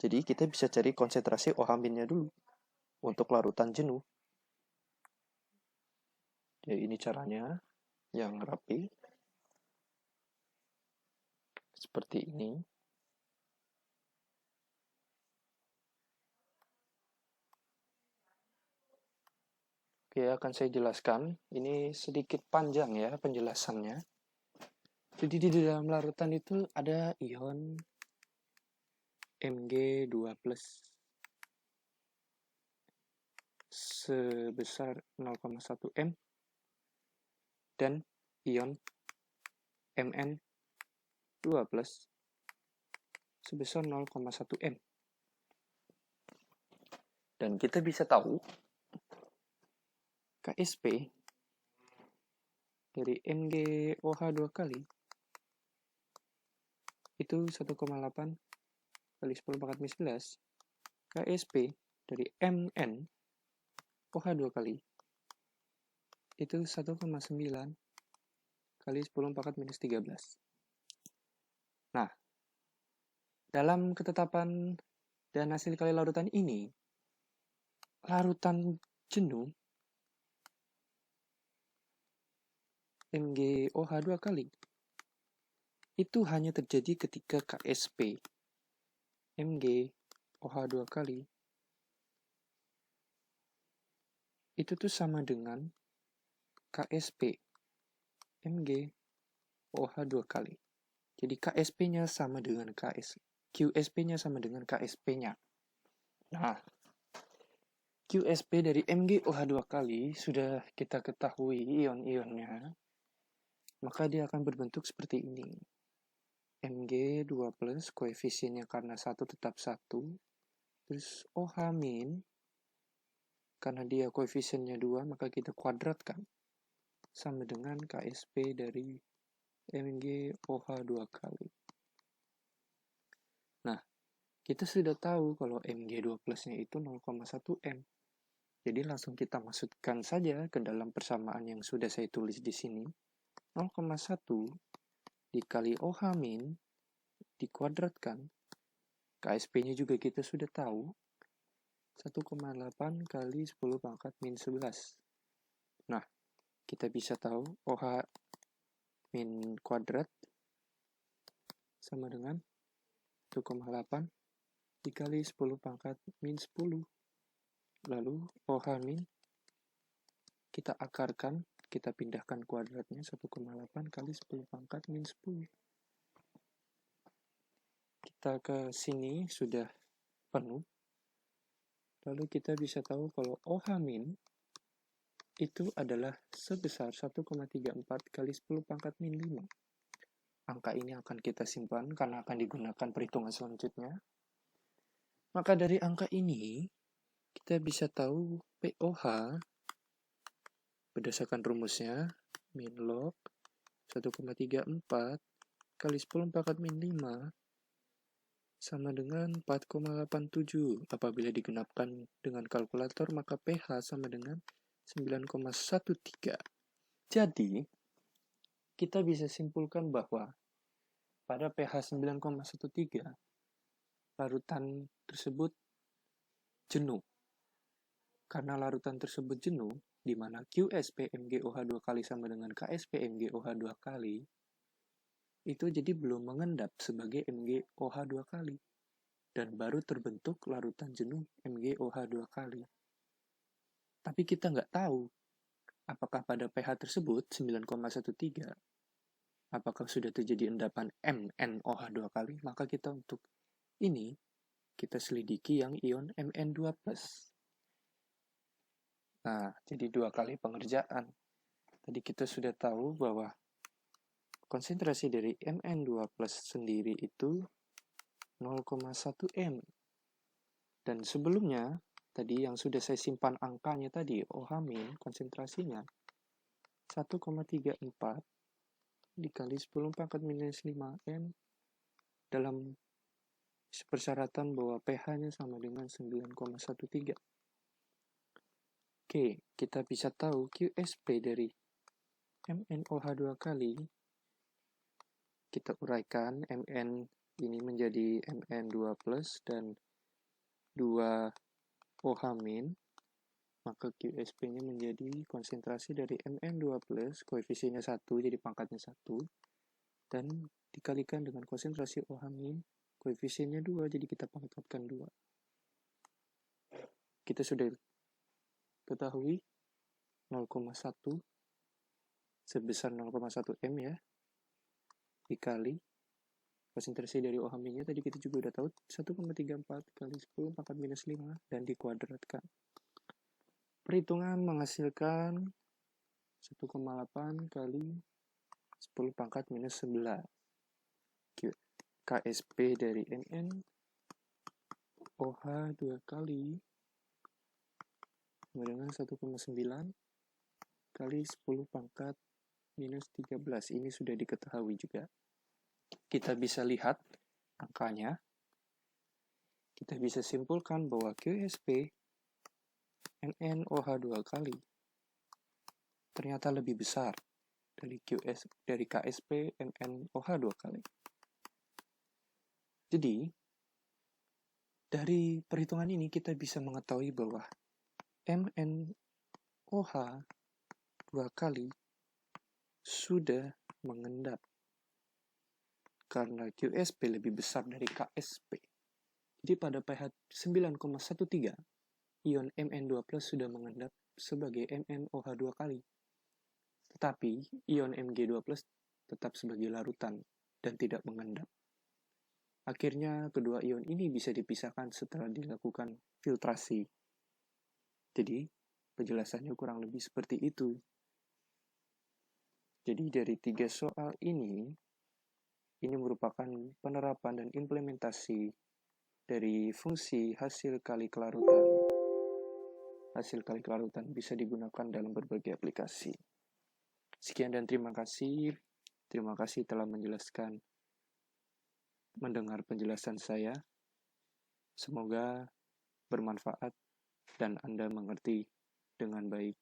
Jadi kita bisa cari konsentrasi OH-nya dulu untuk larutan jenuh. Jadi ini caranya yang rapi. Seperti ini. Oke, akan saya jelaskan. Ini sedikit panjang ya penjelasannya. Jadi di dalam larutan itu ada ion Mg2+ sebesar 0,1 M dan ion Mn2+ sebesar 0,1 M. Dan kita bisa tahu KSP dari MgOH2 kali itu 1,8 kali 10 pangkat min 11. KSP dari Mn OH2 kali itu 1,9 kali 10 pangkat minus 13. Nah, dalam ketetapan dan hasil kali larutan ini, larutan jenuh MgOH2 kali itu hanya terjadi ketika KSP MgOH2 kali itu tuh sama dengan KSP MgOH2 kali. Jadi KSP-nya sama dengan QSP-nya sama dengan KSP-nya. Nah, QSP dari MgOH2 kali sudah kita ketahui ion-ionnya, maka dia akan berbentuk seperti ini. Mg2+, koefisiennya karena 1 tetap 1, terus OH- karena dia koefisiennya 2, maka kita kuadratkan, sama dengan KSP dari MgOH2 kali. Nah, kita sudah tahu kalau Mg2+-nya itu 0,1 M. Jadi langsung kita masukkan saja ke dalam persamaan yang sudah saya tulis di sini. 0,1 dikali OH- dikuadratkan. KSP-nya juga kita sudah tahu. 1,8 kali 10 pangkat min 11. Nah, kita bisa tahu OH min kuadrat sama dengan 1,8 dikali 10 pangkat min 10. Lalu OH min kita akarkan, kita pindahkan kuadratnya 1,8 kali 10 pangkat min 10. Kita ke sini sudah penuh. Lalu kita bisa tahu kalau OH min itu adalah sebesar 1,34 kali 10 pangkat min 5. Angka ini akan kita simpan karena akan digunakan perhitungan selanjutnya. Maka dari angka ini, kita bisa tahu POH berdasarkan rumusnya min log 1,34 kali 10 pangkat min 5 sama dengan 4,87. Apabila digenapkan dengan kalkulator, maka pH sama dengan 9,13. Jadi, kita bisa simpulkan bahwa pada pH 9,13, larutan tersebut jenuh. Karena larutan tersebut jenuh, di mana QSP MgOH2 kali sama dengan KSP MgOH2 kali, itu jadi belum mengendap sebagai MgOH2 kali. Dan baru terbentuk larutan jenuh MgOH2 kali. Tapi kita nggak tahu apakah pada pH tersebut 9,13 apakah sudah terjadi endapan MnOH2 kali, maka kita untuk ini kita selidiki yang ion Mn2+. Nah, jadi 2 kali pengerjaan. Tadi kita sudah tahu bahwa konsentrasi dari Mn2+ sendiri itu 0,1 M. Dan sebelumnya, tadi yang sudah saya simpan angkanya tadi, OH- konsentrasinya 1,34 dikali 10 pangkat minus 5 M dalam persyaratan bahwa pH-nya sama dengan 9,13. Oke, kita bisa tahu QSP dari MnOH2 kali. Kita uraikan Mn ini menjadi Mn2 plus dan 2OH-, maka QSP-nya menjadi konsentrasi dari Mn2 plus, koefisiennya 1, jadi pangkatnya 1, dan dikalikan dengan konsentrasi OH-, koefisiennya 2, jadi kita pangkatkan 2. Kita sudah ketahui 0,1 sebesar 0,1 M ya, dikali konsentrasi dari OH-nya tadi kita juga udah tahu 1,34 kali 10 pangkat minus 5 dan dikuadratkan. Perhitungan menghasilkan 1,8 kali 10 pangkat minus 11. KSP dari MnOH 2 kali sama dengan 1,9 kali 10 pangkat minus 13. Ini sudah diketahui juga. Kita bisa lihat angkanya. Kita bisa simpulkan bahwa QSP MnOH 2 kali ternyata lebih besar dari KSP MnOH 2 kali. Jadi, dari perhitungan ini kita bisa mengetahui bahwa MnOH 2 kali sudah mengendap karena QSP lebih besar dari KSP. Jadi pada pH 9,13, ion Mn2 plus sudah mengendap sebagai MnOH 2 kali. Tetapi ion Mg2 plus tetap sebagai larutan dan tidak mengendap. Akhirnya kedua ion ini bisa dipisahkan setelah dilakukan filtrasi. Jadi penjelasannya kurang lebih seperti itu. Jadi dari 3 soal ini merupakan penerapan dan implementasi dari fungsi hasil kali kelarutan. Hasil kali kelarutan bisa digunakan dalam berbagai aplikasi. Sekian dan terima kasih. Terima kasih telah mendengar penjelasan saya. Semoga bermanfaat dan Anda mengerti dengan baik.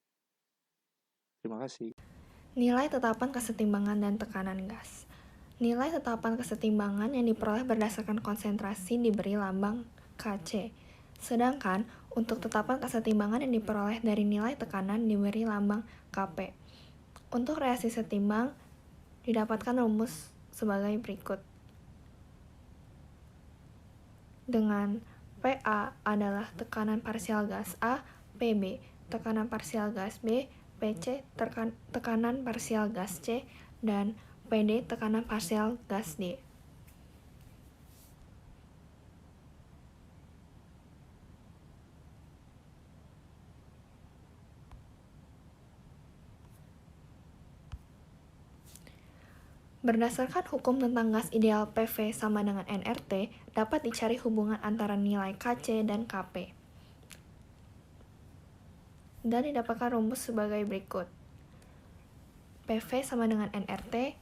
Terima kasih. Nilai tetapan kesetimbangan dan tekanan gas. Nilai tetapan kesetimbangan yang diperoleh berdasarkan konsentrasi diberi lambang Kc. Sedangkan untuk tetapan kesetimbangan yang diperoleh dari nilai tekanan diberi lambang Kp. Untuk reaksi setimbang didapatkan rumus sebagai berikut. Dengan PA adalah tekanan parsial gas A, PB tekanan parsial gas B, PC tekanan parsial gas C, dan PD tekanan parsial gas D. Berdasarkan hukum tentang gas ideal PV sama dengan nRT, dapat dicari hubungan antara nilai Kc dan Kp. Dan didapatkan rumus sebagai berikut. PV sama dengan nRT,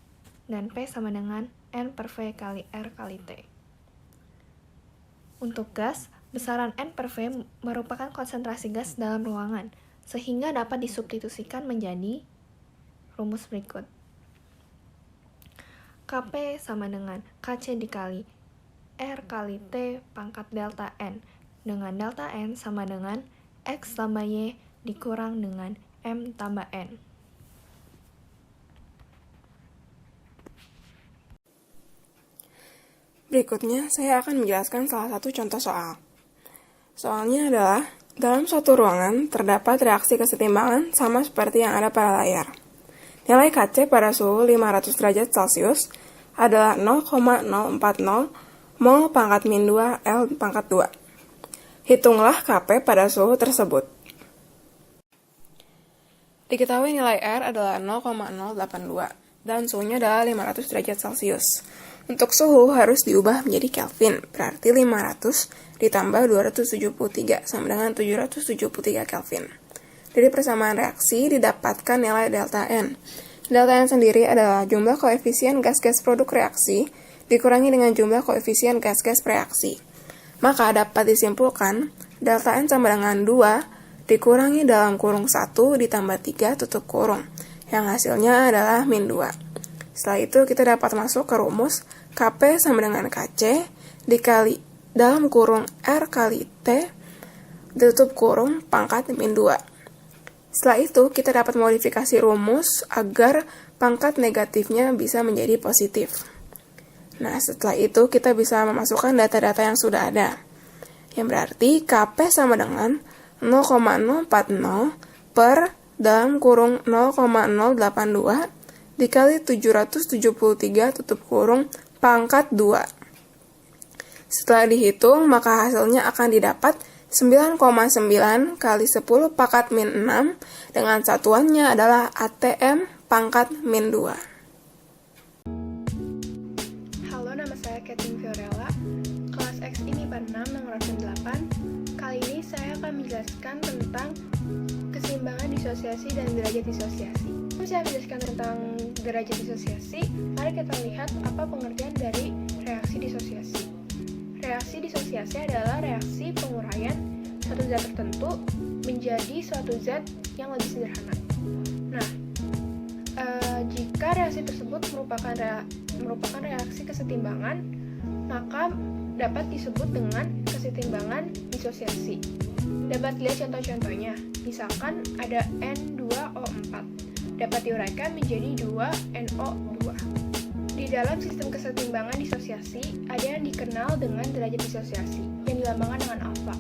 dan P sama dengan N per V kali R kali T. Untuk gas, besaran N per V merupakan konsentrasi gas dalam ruangan, sehingga dapat disubstitusikan menjadi rumus berikut. Kp sama dengan Kc dikali R kali T pangkat delta N, dengan delta N sama dengan X tambah Y dikurang dengan M tambah N. Berikutnya, saya akan menjelaskan salah satu contoh soal. Soalnya adalah, dalam suatu ruangan terdapat reaksi kesetimbangan sama seperti yang ada pada layar. Nilai Kc pada suhu 500 derajat Celcius adalah 0,040 mol pangkat min 2 L pangkat 2. Hitunglah Kp pada suhu tersebut. Diketahui nilai R adalah 0,082 dan suhunya adalah 500 derajat Celcius. Untuk suhu harus diubah menjadi Kelvin, berarti 500 ditambah 273 sama dengan 773 Kelvin. Dari persamaan reaksi didapatkan nilai delta N. Delta N sendiri adalah jumlah koefisien gas-gas produk reaksi dikurangi dengan jumlah koefisien gas-gas reaksi. Maka dapat disimpulkan delta N sama dengan 2 dikurangi dalam kurung 1 ditambah 3 tutup kurung, yang hasilnya adalah min 2. Setelah itu kita dapat masuk ke rumus KP sama dengan KC dikali dalam kurung R kali T ditutup kurung pangkat min 2. Setelah itu kita dapat modifikasi rumus agar pangkat negatifnya bisa menjadi positif. Nah, setelah itu kita bisa memasukkan data-data yang sudah ada. Yang berarti KP sama dengan 0,040 per dalam kurung 0,082 dikali 773 tutup kurung pangkat 2. Setelah dihitung, maka hasilnya akan didapat 9,9 kali 10 pangkat min 6 dengan satuannya adalah ATM pangkat min 2. Halo, nama saya Kathleen Fiorella, kelas X ini IPA 6 nomor absen 8. Kali ini saya akan menjelaskan tentang keseimbangan disosiasi dan derajat disosiasi. Sebelum saya menjelaskan tentang derajat disosiasi, mari kita lihat apa pengertian dari reaksi disosiasi. Reaksi disosiasi adalah reaksi penguraian suatu zat tertentu menjadi suatu zat yang lebih sederhana. Nah, jika reaksi tersebut merupakan reaksi kesetimbangan, maka dapat disebut dengan kesetimbangan disosiasi. Dapat lihat contoh-contohnya, misalkan ada N2O4, dapat diuraikan menjadi 2NO2. Di dalam sistem kesetimbangan disosiasi, ada yang dikenal dengan derajat disosiasi, yang dilambangkan dengan alfa.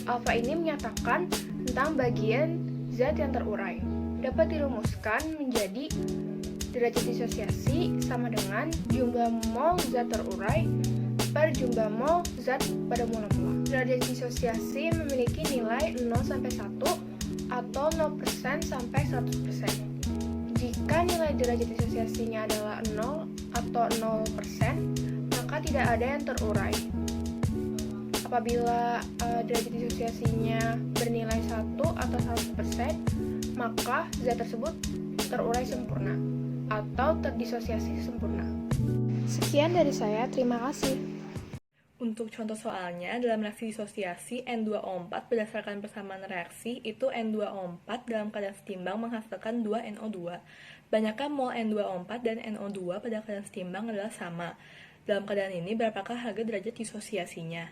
Alfa ini menyatakan tentang bagian zat yang terurai. Dapat dirumuskan menjadi derajat disosiasi sama dengan jumlah mol zat terurai per jumlah mol zat pada mula-mula. Derajat disosiasi memiliki nilai 0-1 atau 0% sampai 100%. Jika nilai derajat disosiasinya adalah 0 atau 0%, maka tidak ada yang terurai. Apabila derajat disosiasinya bernilai 1 atau 100%, maka zat tersebut terurai sempurna atau terdisosiasi sempurna. Sekian dari saya, terima kasih. Untuk contoh soalnya, dalam reaksi disosiasi N2O4 berdasarkan persamaan reaksi, itu N2O4 dalam keadaan setimbang menghasilkan 2NO2. Banyakkah mol N2O4 dan NO2 pada keadaan setimbang adalah sama? Dalam keadaan ini, berapakah harga derajat disosiasinya?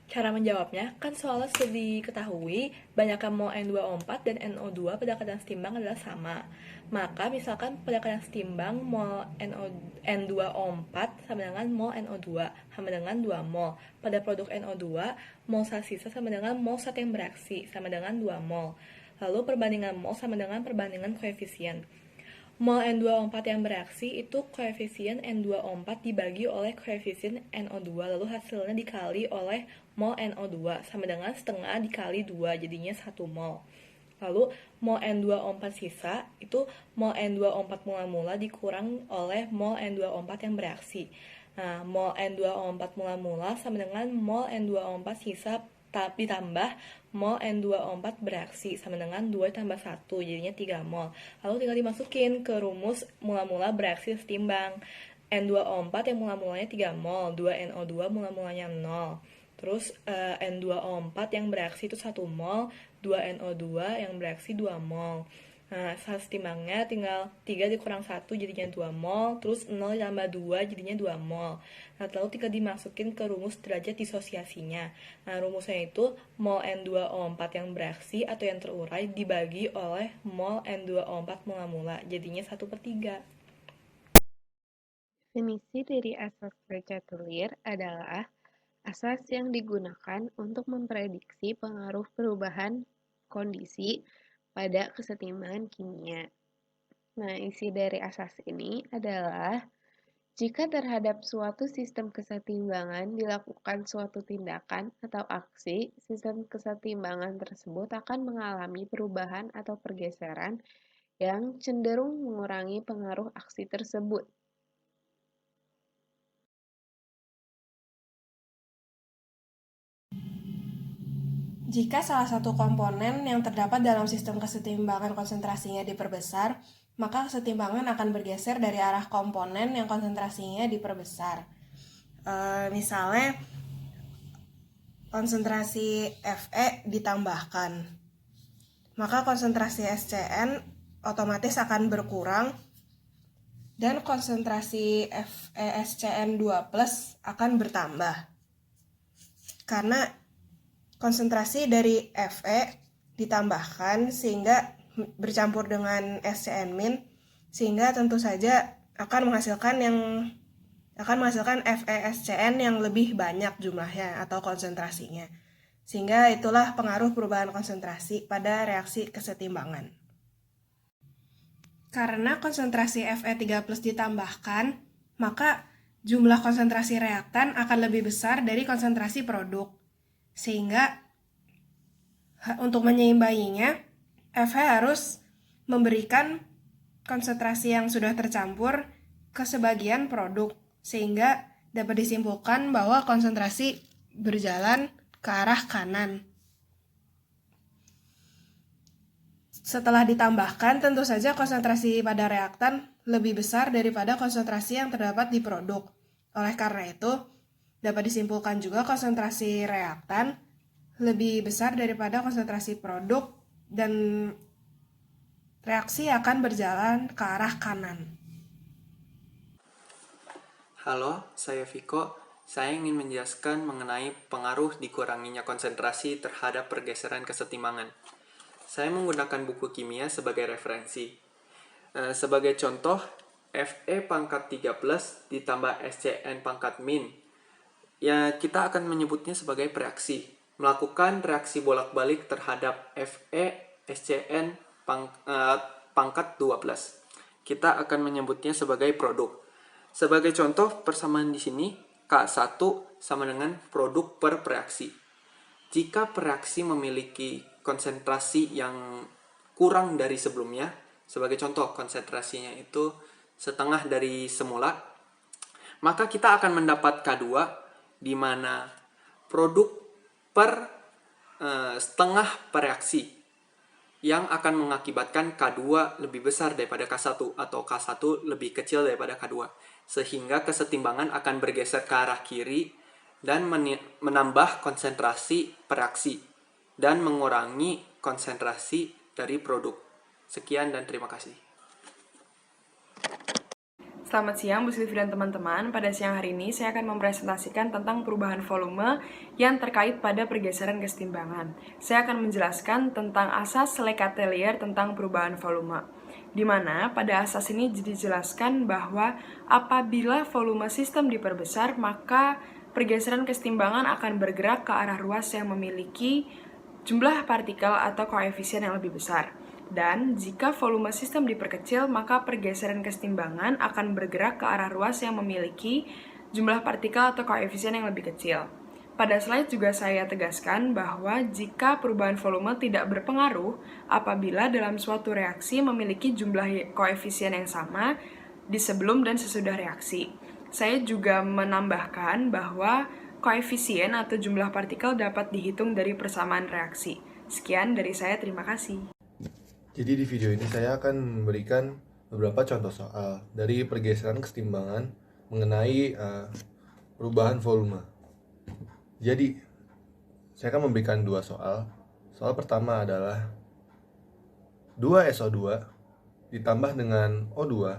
Cara menjawabnya, kan soalnya sudah diketahui, banyakkah mol N2O4 dan NO2 pada keadaan setimbang adalah sama. Maka misalkan pada keadaan setimbang mol N2O4 sama dengan mol NO2 sama dengan 2 mol. Pada produk NO2, mol zat sisa sama dengan mol zat yang bereaksi sama dengan 2 mol. Lalu perbandingan mol sama dengan perbandingan koefisien. Mol N2O4 yang bereaksi itu koefisien N2O4 dibagi oleh koefisien NO2, lalu hasilnya dikali oleh mol NO2 sama dengan setengah dikali 2, jadinya 1 mol. Lalu mol N2O4 sisa itu mol N2O4 mula-mula dikurang oleh mol N2O4 yang bereaksi. Nah, mol N2O4 mula-mula sama dengan mol N2O4 sisa ditambah mol N2O4 bereaksi sama dengan 2 tambah 1, jadinya 3 mol. Lalu tinggal dimasukin ke rumus mula-mula bereaksi setimbang. N2O4 yang mula-mulanya 3 mol, 2NO2 mula-mulanya 0. Terus N2O4 yang bereaksi itu 1 mol, 2NO2 yang bereaksi 2 mol. Nah, setimbangnya tinggal 3 dikurang 1 jadinya 2 mol, terus 0 ditambah 2 jadinya 2 mol. Nah, lalu tinggal dimasukin ke rumus derajat disosiasinya. Nah, rumusnya itu mol N2O4 yang bereaksi atau yang terurai dibagi oleh mol N2O4 mula-mula, jadinya 1/3. Definisi dari asas bercatulir adalah asas yang digunakan untuk memprediksi pengaruh perubahan kondisi pada kesetimbangan kimia. Nah, isi dari asas ini adalah jika terhadap suatu sistem kesetimbangan dilakukan suatu tindakan atau aksi, sistem kesetimbangan tersebut akan mengalami perubahan atau pergeseran yang cenderung mengurangi pengaruh aksi tersebut. Jika salah satu komponen yang terdapat dalam sistem kesetimbangan konsentrasinya diperbesar, maka kesetimbangan akan bergeser dari arah komponen yang konsentrasinya diperbesar. Misalnya konsentrasi Fe ditambahkan, maka konsentrasi SCN otomatis akan berkurang dan konsentrasi FeSCN2+ akan bertambah. Karena konsentrasi dari Fe ditambahkan sehingga bercampur dengan SCN-, sehingga tentu saja akan menghasilkan FeSCN yang lebih banyak jumlahnya atau konsentrasinya. Sehingga itulah pengaruh perubahan konsentrasi pada reaksi kesetimbangan. Karena konsentrasi Fe3+ ditambahkan, maka jumlah konsentrasi reaktan akan lebih besar dari konsentrasi produk. Sehingga untuk menyeimbanginya, Fe harus memberikan konsentrasi yang sudah tercampur ke sebagian produk, sehingga dapat disimpulkan bahwa konsentrasi berjalan ke arah kanan. Setelah ditambahkan, tentu saja konsentrasi pada reaktan lebih besar daripada konsentrasi yang terdapat di produk. Oleh karena itu, dapat disimpulkan juga konsentrasi reaktan lebih besar daripada konsentrasi produk dan reaksi akan berjalan ke arah kanan. Halo, saya Viko. Saya ingin menjelaskan mengenai pengaruh dikuranginya konsentrasi terhadap pergeseran kesetimbangan. Saya menggunakan buku kimia sebagai referensi. Sebagai contoh, Fe⁻3+ ditambah SCN⁻min. Ya, kita akan menyebutnya sebagai reaksi. Melakukan reaksi bolak-balik terhadap FeSCN⁻12. Kita akan menyebutnya sebagai produk. Sebagai contoh, persamaan di sini, K1 sama dengan produk per reaksi. Jika reaksi memiliki konsentrasi yang kurang dari sebelumnya, sebagai contoh konsentrasinya itu setengah dari semula, maka kita akan mendapat K2 di mana produk per setengah per reaksi yang akan mengakibatkan K2 lebih besar daripada K1 atau K1 lebih kecil daripada K2, sehingga kesetimbangan akan bergeser ke arah kiri dan menambah konsentrasi per reaksi dan mengurangi konsentrasi dari produk. Sekian dan terima kasih. Selamat siang Bu Sylvie dan teman-teman. Pada siang hari ini saya akan mempresentasikan tentang perubahan volume yang terkait pada pergeseran kesetimbangan. Saya akan menjelaskan tentang asas Le-Chatelier tentang perubahan volume, di mana pada asas ini dijelaskan bahwa apabila volume sistem diperbesar, maka pergeseran kesetimbangan akan bergerak ke arah ruas yang memiliki jumlah partikel atau koefisien yang lebih besar. Dan jika volume sistem diperkecil, maka pergeseran kesetimbangan akan bergerak ke arah ruas yang memiliki jumlah partikel atau koefisien yang lebih kecil. Pada slide juga saya tegaskan bahwa jika perubahan volume tidak berpengaruh apabila dalam suatu reaksi memiliki jumlah koefisien yang sama di sebelum dan sesudah reaksi. Saya juga menambahkan bahwa koefisien atau jumlah partikel dapat dihitung dari persamaan reaksi. Sekian dari saya, terima kasih. Jadi di video ini saya akan memberikan beberapa contoh soal dari pergeseran kesetimbangan mengenai perubahan volume. Jadi, saya akan memberikan dua soal. Soal pertama adalah 2SO2 ditambah dengan O2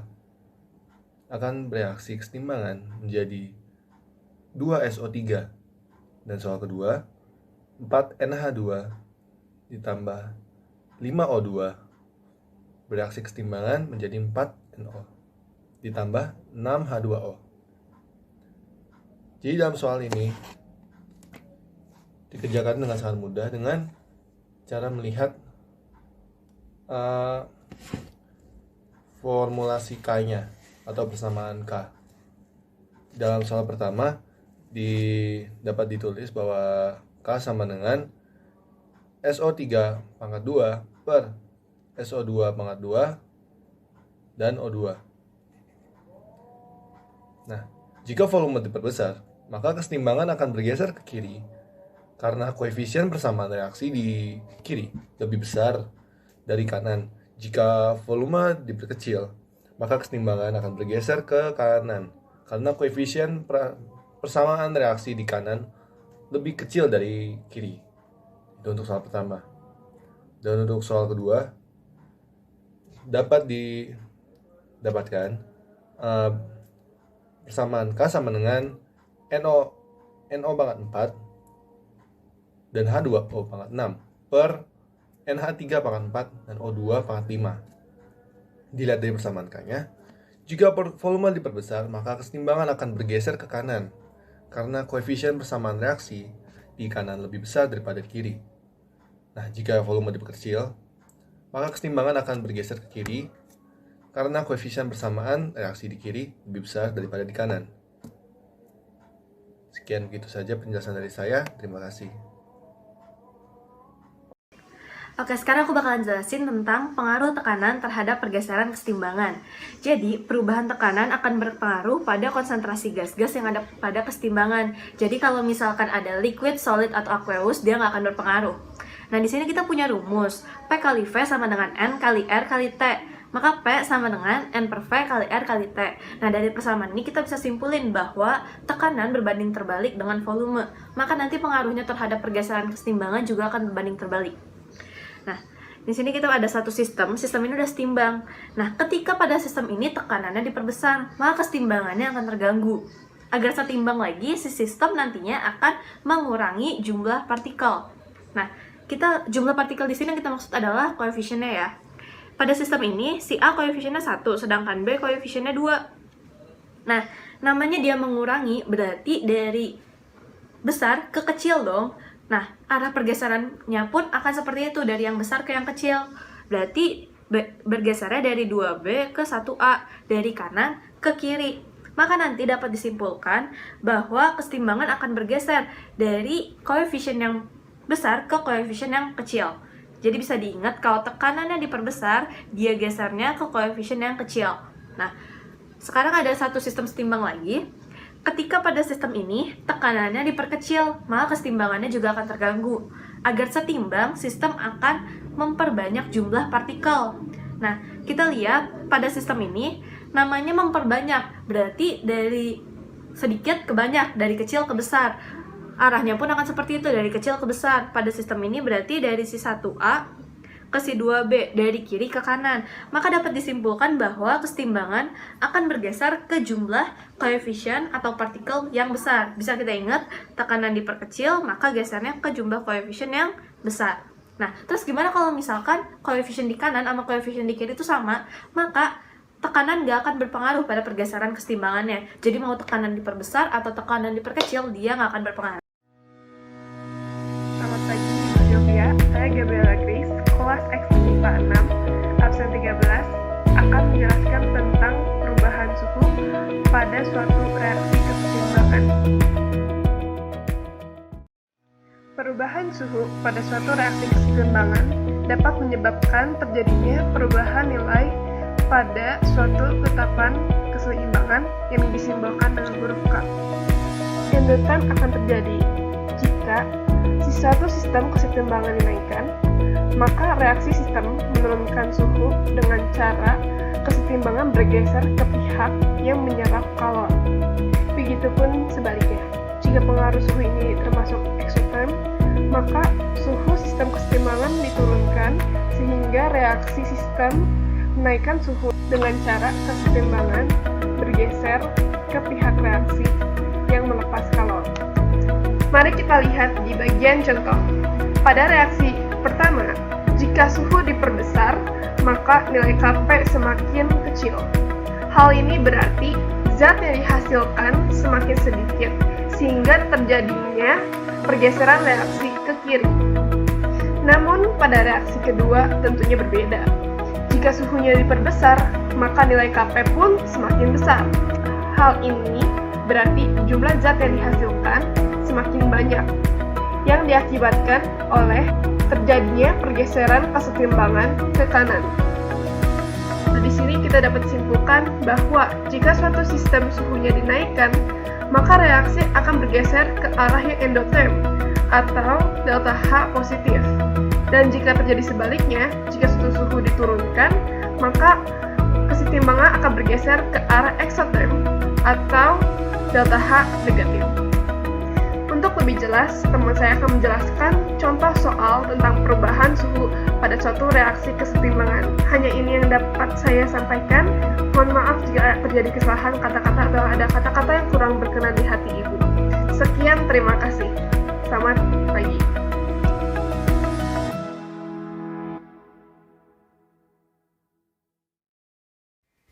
akan bereaksi kesetimbangan menjadi 2SO3. Dan soal kedua, 4NH2 ditambah 5O2 bereaksi kesetimbangan menjadi 4NO ditambah 6H2O. Jadi dalam soal ini dikerjakan dengan sangat mudah dengan cara melihat formulasi K-nya atau persamaan K. Dalam soal pertama dapat ditulis bahwa K sama dengan SO3 pangkat 2 per SO2 pangkat 2 dan O2. Nah, jika volume diperbesar, maka kesetimbangan akan bergeser ke kiri karena koefisien persamaan reaksi di kiri lebih besar dari kanan. Jika volume diperkecil, maka kesetimbangan akan bergeser ke kanan karena koefisien persamaan reaksi di kanan lebih kecil dari kiri. Itu untuk soal pertama. Dan untuk soal kedua, dapat didapatkan persamaan K sama dengan NO pangkat 4 dan H2O pangkat 6 per NH3 pangkat 4 dan O2 pangkat 5. Dilihat dari persamaan K-nya, jika volume diperbesar, maka kesetimbangan akan bergeser ke kanan karena koefisien persamaan reaksi di kanan lebih besar daripada kiri. Nah, jika volume diperkecil, maka kesetimbangan akan bergeser ke kiri karena koefisien persamaan reaksi di kiri lebih besar daripada di kanan. Sekian begitu saja penjelasan dari saya. Terima kasih. Oke, sekarang aku bakalan jelasin tentang pengaruh tekanan terhadap pergeseran kesetimbangan. Jadi, perubahan tekanan akan berpengaruh pada konsentrasi gas-gas yang ada pada kesetimbangan. Jadi, kalau misalkan ada liquid, solid, atau aqueous, dia nggak akan berpengaruh. Nah, di sini kita punya rumus. P kali V sama dengan N kali R kali T. Maka P sama dengan N per V kali R kali T. Nah, dari persamaan ini kita bisa simpulin bahwa tekanan berbanding terbalik dengan volume. Maka nanti pengaruhnya terhadap pergeseran kesetimbangan juga akan berbanding terbalik. Nah, di sini kita ada satu sistem ini udah setimbang. Nah, ketika pada sistem ini tekanannya diperbesar, maka kesetimbangannya akan terganggu. Agar setimbang lagi, si sistem nantinya akan mengurangi jumlah partikel. Nah, jumlah partikel di sini yang kita maksud adalah koefisiennya ya. Pada sistem ini, si A koefisiennya 1, sedangkan B koefisiennya 2. Nah, namanya dia mengurangi, berarti dari besar ke kecil dong. Nah, arah pergeserannya pun akan seperti itu, dari yang besar ke yang kecil. Berarti bergesernya dari 2B ke 1A, dari kanan ke kiri. Maka nanti dapat disimpulkan bahwa kesetimbangan akan bergeser dari koefisien yang besar ke koefisien yang kecil. Jadi bisa diingat kalau tekanannya diperbesar, dia gesernya ke koefisien yang kecil. Nah, sekarang ada satu sistem setimbang lagi. Ketika pada sistem ini, tekanannya diperkecil, maka kesetimbangannya juga akan terganggu. Agar setimbang, sistem akan memperbanyak jumlah partikel. Nah, kita lihat pada sistem ini, namanya memperbanyak. Berarti dari sedikit ke banyak, dari kecil ke besar. Arahnya pun akan seperti itu, dari kecil ke besar. Pada sistem ini berarti dari si 1A ke si 2B, dari kiri ke kanan. Maka dapat disimpulkan bahwa kesetimbangan akan bergeser ke jumlah koefisien atau partikel yang besar. Bisa kita ingat, tekanan diperkecil, maka gesernya ke jumlah koefisien yang besar. Nah, terus gimana kalau misalkan koefisien di kanan sama koefisien di kiri itu sama? Maka tekanan nggak akan berpengaruh pada pergeseran kesetimbangannya. Jadi mau tekanan diperbesar atau tekanan diperkecil, dia nggak akan berpengaruh. Selamat pagi, Ibu Jovia. Saya Gabriela Grace, kelas X MIPA 6, absen 13, akan menjelaskan tentang perubahan suhu pada suatu reaksi kesetimbangan. Perubahan suhu pada suatu reaksi kesetimbangan dapat menyebabkan terjadinya perubahan nilai pada suatu tetapan keseimbangan yang disimbolkan dengan huruf K. Kendutan akan terjadi jika suatu sistem kesetimbangan dinaikkan, maka reaksi sistem menurunkan suhu dengan cara kesetimbangan bergeser ke pihak yang menyerap kalor. Begitupun sebaliknya, jika pengaruh suhu ini termasuk exotherm, maka suhu sistem kesetimbangan diturunkan sehingga reaksi sistem menaikkan suhu dengan cara kesetimbangan bergeser ke pihak reaksi yang melepas kalor. Mari kita lihat di bagian contoh. Pada reaksi pertama, jika suhu diperbesar, maka nilai Kp semakin kecil. Hal ini berarti zat yang dihasilkan semakin sedikit, sehingga terjadinya pergeseran reaksi ke kiri. Namun, pada reaksi kedua tentunya berbeda. Jika suhunya diperbesar, maka nilai Kp pun semakin besar. Hal ini berarti jumlah zat yang dihasilkan semakin banyak, yang diakibatkan oleh terjadinya pergeseran kesetimbangan ke kanan. Nah, di sini kita dapat simpulkan bahwa jika suatu sistem suhunya dinaikkan, maka reaksi akan bergeser ke arah yang endotherm atau delta H positif. Dan jika terjadi sebaliknya, jika suatu suhu diturunkan, maka kesetimbangan akan bergeser ke arah exotherm atau delta H negatif. Untuk lebih jelas, teman saya akan menjelaskan contoh soal tentang perubahan suhu pada suatu reaksi kesetimbangan. Hanya ini yang dapat saya sampaikan. Mohon maaf jika terjadi kesalahan kata-kata atau ada kata-kata yang kurang berkenan di hati Ibu. Sekian, terima kasih. Selamat pagi.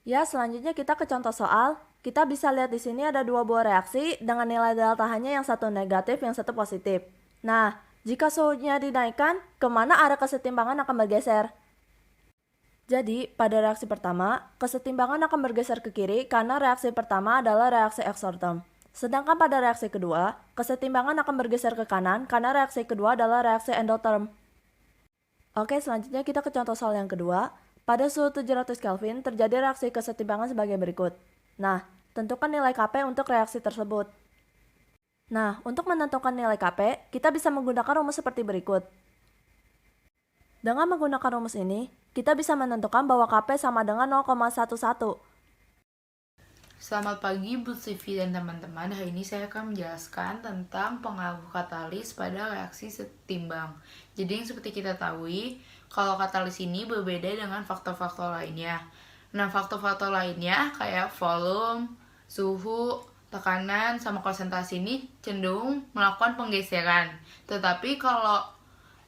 Ya, selanjutnya kita ke contoh soal. Kita bisa lihat di sini ada dua buah reaksi dengan nilai delta H-nya yang satu negatif, yang satu positif. Nah, jika suhunya dinaikkan, kemana arah kesetimbangan akan bergeser? Jadi, pada reaksi pertama, kesetimbangan akan bergeser ke kiri karena reaksi pertama adalah reaksi exotherm. Sedangkan pada reaksi kedua, kesetimbangan akan bergeser ke kanan karena reaksi kedua adalah reaksi endotherm. Oke, selanjutnya kita ke contoh soal yang kedua. Pada suhu 700 Kelvin terjadi reaksi kesetimbangan sebagai berikut. Nah, tentukan nilai Kp untuk reaksi tersebut. Nah, untuk menentukan nilai Kp, kita bisa menggunakan rumus seperti berikut. Dengan menggunakan rumus ini, kita bisa menentukan bahwa Kp sama dengan 0,11. Selamat pagi Bu Sivi dan teman-teman. Hari ini saya akan menjelaskan tentang pengaruh katalis pada reaksi setimbang. Jadi yang seperti kita tahu, kalau katalis ini berbeda dengan faktor-faktor lainnya. Nah, faktor-faktor lainnya kayak volume, suhu, tekanan, sama konsentrasi ini cenderung melakukan penggeseran. Tetapi kalau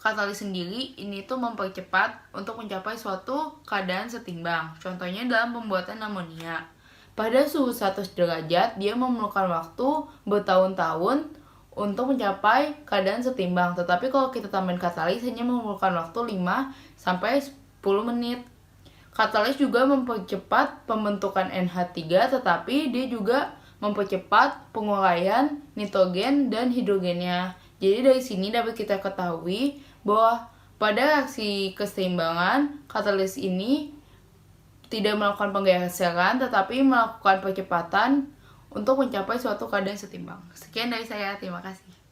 katalis sendiri ini tuh mempercepat untuk mencapai suatu keadaan setimbang. Contohnya dalam pembuatan amonia. Pada suhu 100 derajat, dia memerlukan waktu bertahun-tahun untuk mencapai keadaan setimbang. Tetapi kalau kita tambahin katalis hanya memerlukan waktu 5-10 menit. Katalis juga mempercepat pembentukan NH3, tetapi dia juga mempercepat penguraian nitrogen dan hidrogennya. Jadi dari sini dapat kita ketahui bahwa pada reaksi keseimbangan, katalis ini tidak melakukan penggeseran, tetapi melakukan percepatan untuk mencapai suatu keadaan setimbang. Sekian dari saya, terima kasih.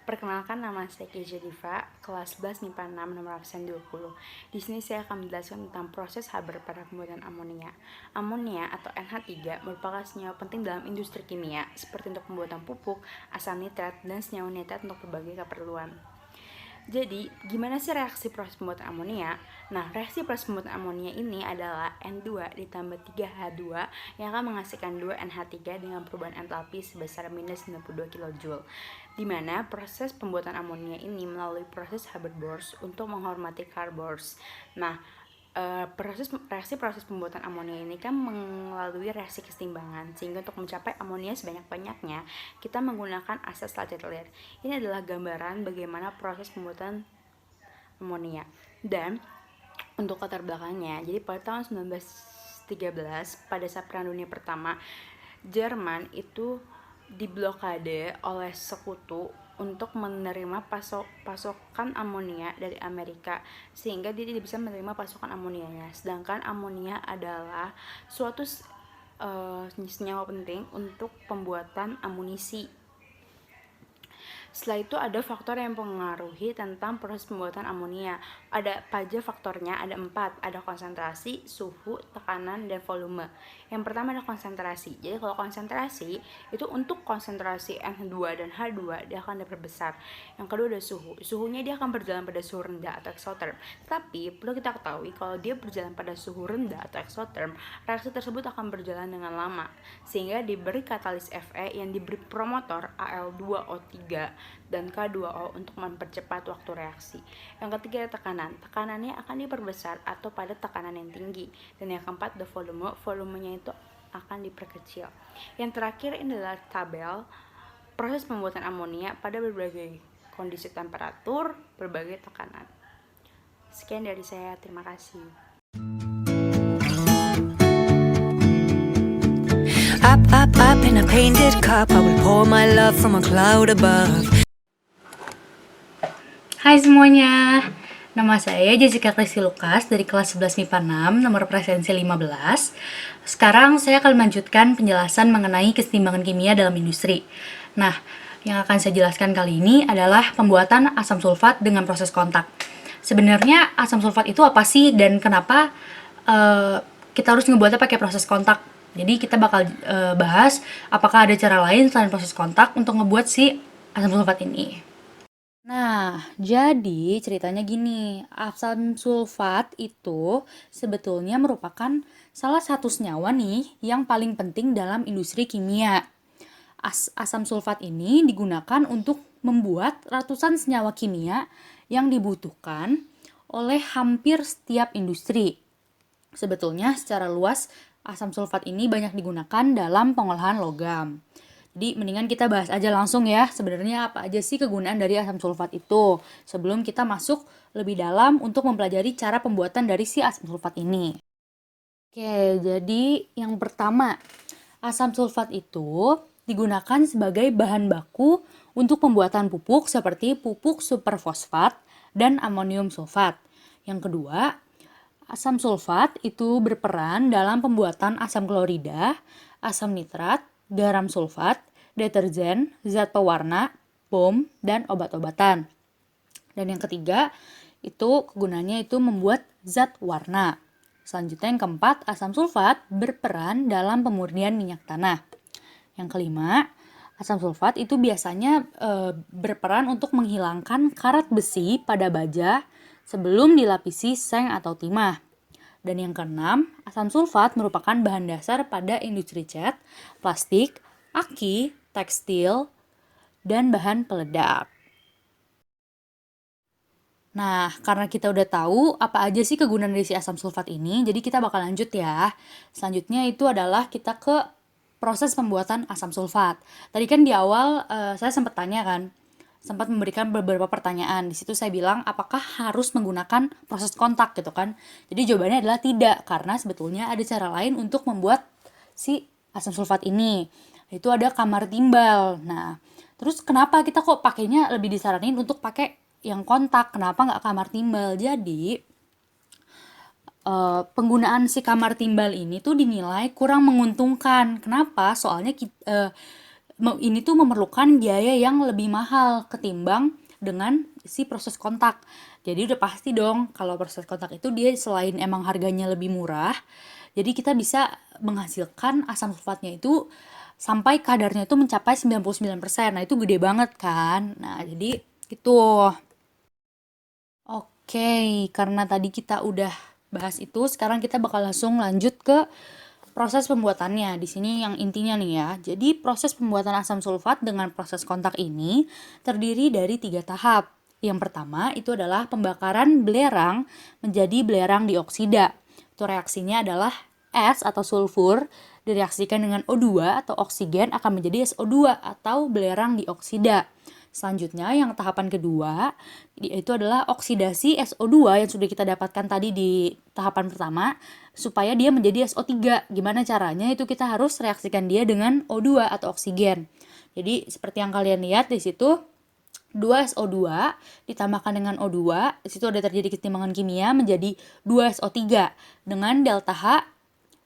Perkenalkan, nama saya Keisha Diva, kelas 11 MIPA 6, nomor absen 20. Di sini saya akan menjelaskan tentang proses Haber pada pembuatan amonia. Amonia atau NH3 merupakan senyawa penting dalam industri kimia, seperti untuk pembuatan pupuk, asam nitrat, dan senyawa nitrat untuk berbagai keperluan. Jadi, gimana sih reaksi proses pembuatan amonia? Nah, reaksi proses pembuatan amonia ini adalah N2 ditambah 3H2 yang akan menghasilkan 2 NH3 dengan perubahan entalpi sebesar minus 92 kJ. Di mana proses pembuatan amonia ini melalui proses Haber-Bosch untuk menghormati Carr-Bosch. Nah, reaksi proses pembuatan amonia ini kan melalui reaksi kesetimbangan, sehingga untuk mencapai amonia sebanyak-banyaknya kita menggunakan asas Lachetellier. Ini adalah gambaran bagaimana proses pembuatan amonia. Dan untuk latar belakangnya, jadi pada tahun 1913 pada saat Perang Dunia Pertama, Jerman itu diblokade oleh sekutu untuk menerima pasokan amonia dari Amerika, sehingga dia tidak bisa menerima pasokan amonianya. Sedangkan amonia adalah suatu senyawa penting untuk pembuatan amunisi. Setelah itu ada faktor yang mempengaruhi tentang proses pembuatan amonia. Ada aja faktornya, ada 4. Ada konsentrasi, suhu, tekanan, dan volume. Yang pertama ada konsentrasi. Jadi kalau konsentrasi, itu untuk konsentrasi N2 dan H2 dia akan diperbesar. Yang kedua ada suhu. Suhunya dia akan berjalan pada suhu rendah atau exotherm. Tapi perlu kita ketahui kalau dia berjalan pada suhu rendah atau exotherm, reaksi tersebut akan berjalan dengan lama. Sehingga diberi katalis Fe yang diberi promotor Al2O3 dan K2O untuk mempercepat waktu reaksi. Yang ketiga ada tekanan. Tekanannya akan diperbesar atau pada tekanan yang tinggi. Dan yang keempat ada volume. Volumenya itu akan diperkecil. Yang terakhir ini adalah tabel proses pembuatan amonia pada berbagai kondisi temperatur, berbagai tekanan. Sekian dari saya, terima kasih. Up in a painted cup, I will pour my love from a cloud above. Hai semuanya, nama saya Jessica Christy Lukas dari kelas 11 MIPA 6, nomor presensi 15. Sekarang saya akan melanjutkan penjelasan mengenai kesetimbangan kimia dalam industri. Nah, yang akan saya jelaskan kali ini adalah pembuatan asam sulfat dengan proses kontak. Sebenarnya asam sulfat itu apa sih dan kenapa kita harus ngebuatnya pakai proses kontak? Jadi kita bakal bahas apakah ada cara lain selain proses kontak untuk ngebuat si asam sulfat ini. Nah, jadi ceritanya gini, asam sulfat itu sebetulnya merupakan salah satu senyawa nih yang paling penting dalam industri kimia. Asam sulfat ini digunakan untuk membuat ratusan senyawa kimia yang dibutuhkan oleh hampir setiap industri. Sebetulnya secara luas asam sulfat ini banyak digunakan dalam pengolahan logam. Jadi mendingan kita bahas aja langsung ya, sebenarnya apa aja sih kegunaan dari asam sulfat itu sebelum kita masuk lebih dalam untuk mempelajari cara pembuatan dari si asam sulfat ini. Oke, jadi yang pertama, asam sulfat itu digunakan sebagai bahan baku untuk pembuatan pupuk seperti pupuk superfosfat dan amonium sulfat. Yang kedua, asam sulfat itu berperan dalam pembuatan asam klorida, asam nitrat, garam sulfat, deterjen, zat pewarna, bom, dan obat-obatan. Dan yang ketiga, itu kegunaannya itu membuat zat warna. Selanjutnya yang keempat, asam sulfat berperan dalam pemurnian minyak tanah. Yang kelima, asam sulfat itu biasanya berperan untuk menghilangkan karat besi pada baja sebelum dilapisi seng atau timah. Dan yang keenam, asam sulfat merupakan bahan dasar pada industri cat, plastik, aki, tekstil, dan bahan peledak. Nah, karena kita udah tahu apa aja sih kegunaan dari si asam sulfat ini, jadi kita bakal lanjut ya. Selanjutnya itu adalah kita ke proses pembuatan asam sulfat. Tadi kan di awal saya sempat tanya kan, sempat memberikan beberapa pertanyaan. Di situ saya bilang apakah harus menggunakan proses kontak gitu kan. Jadi jawabannya adalah tidak, karena sebetulnya ada cara lain untuk membuat si asam sulfat ini. Itu ada kamar timbal. Nah, terus kenapa kita kok pakainya lebih disaranin untuk pakai yang kontak? Kenapa nggak kamar timbal? Jadi penggunaan si kamar timbal ini tuh dinilai kurang menguntungkan. Kenapa? Soalnya ini tuh memerlukan biaya yang lebih mahal ketimbang dengan si proses kontak. Jadi udah pasti dong kalau proses kontak itu dia selain emang harganya lebih murah, jadi kita bisa menghasilkan asam sulfatnya itu sampai kadarnya itu mencapai 99%. Nah, itu gede banget kan. Nah, jadi itu. Oke, karena tadi kita udah bahas itu, sekarang kita bakal langsung lanjut ke proses pembuatannya. Di sini yang intinya nih ya. Jadi proses pembuatan asam sulfat dengan proses kontak ini terdiri dari 3 tahap. Yang pertama itu adalah pembakaran belerang menjadi belerang dioksida. Itu reaksinya adalah S atau sulfur direaksikan dengan O2 atau oksigen akan menjadi SO2 atau belerang dioksida. Selanjutnya yang tahapan kedua itu adalah oksidasi SO2 yang sudah kita dapatkan tadi di tahapan pertama supaya dia menjadi SO3. Gimana caranya? Itu kita harus reaksikan dia dengan O2 atau oksigen. Jadi seperti yang kalian lihat di situ 2SO2 ditambahkan dengan O2, di situ ada terjadi keseimbangan kimia menjadi 2SO3 dengan delta H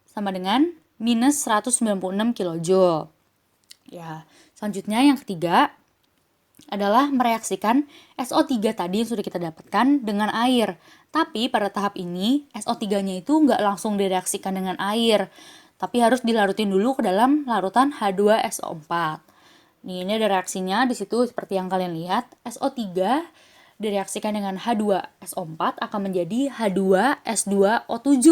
sama dengan minus 196 kJ. Ya, selanjutnya yang ketiga adalah mereaksikan SO3 tadi yang sudah kita dapatkan dengan air. Tapi pada tahap ini SO3-nya itu nggak langsung direaksikan dengan air, tapi harus dilarutin dulu ke dalam larutan H2SO4. Nih, ini ada reaksinya di situ seperti yang kalian lihat. SO3 direaksikan dengan H2SO4 akan menjadi H2S2O7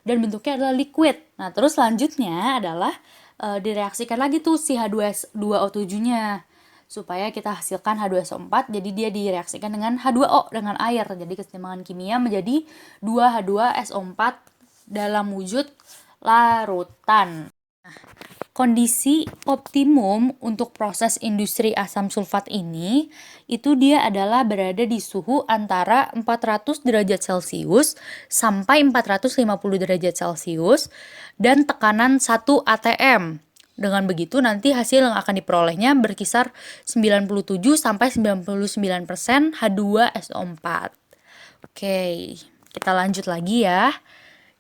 dan bentuknya adalah liquid. Nah, terus selanjutnya adalah direaksikan lagi tuh si H2S2O7-nya supaya kita hasilkan H2SO4, jadi dia direaksikan dengan H2O dengan air. Jadi keseimbangan kimia menjadi 2H2SO4 dalam wujud larutan. Nah, kondisi optimum untuk proses industri asam sulfat ini itu dia adalah berada di suhu antara 400 derajat Celcius sampai 450 derajat Celcius dan tekanan 1 atm. Dengan begitu nanti hasil yang akan diperolehnya berkisar 97 sampai 99% H2SO4. Oke, kita lanjut lagi ya.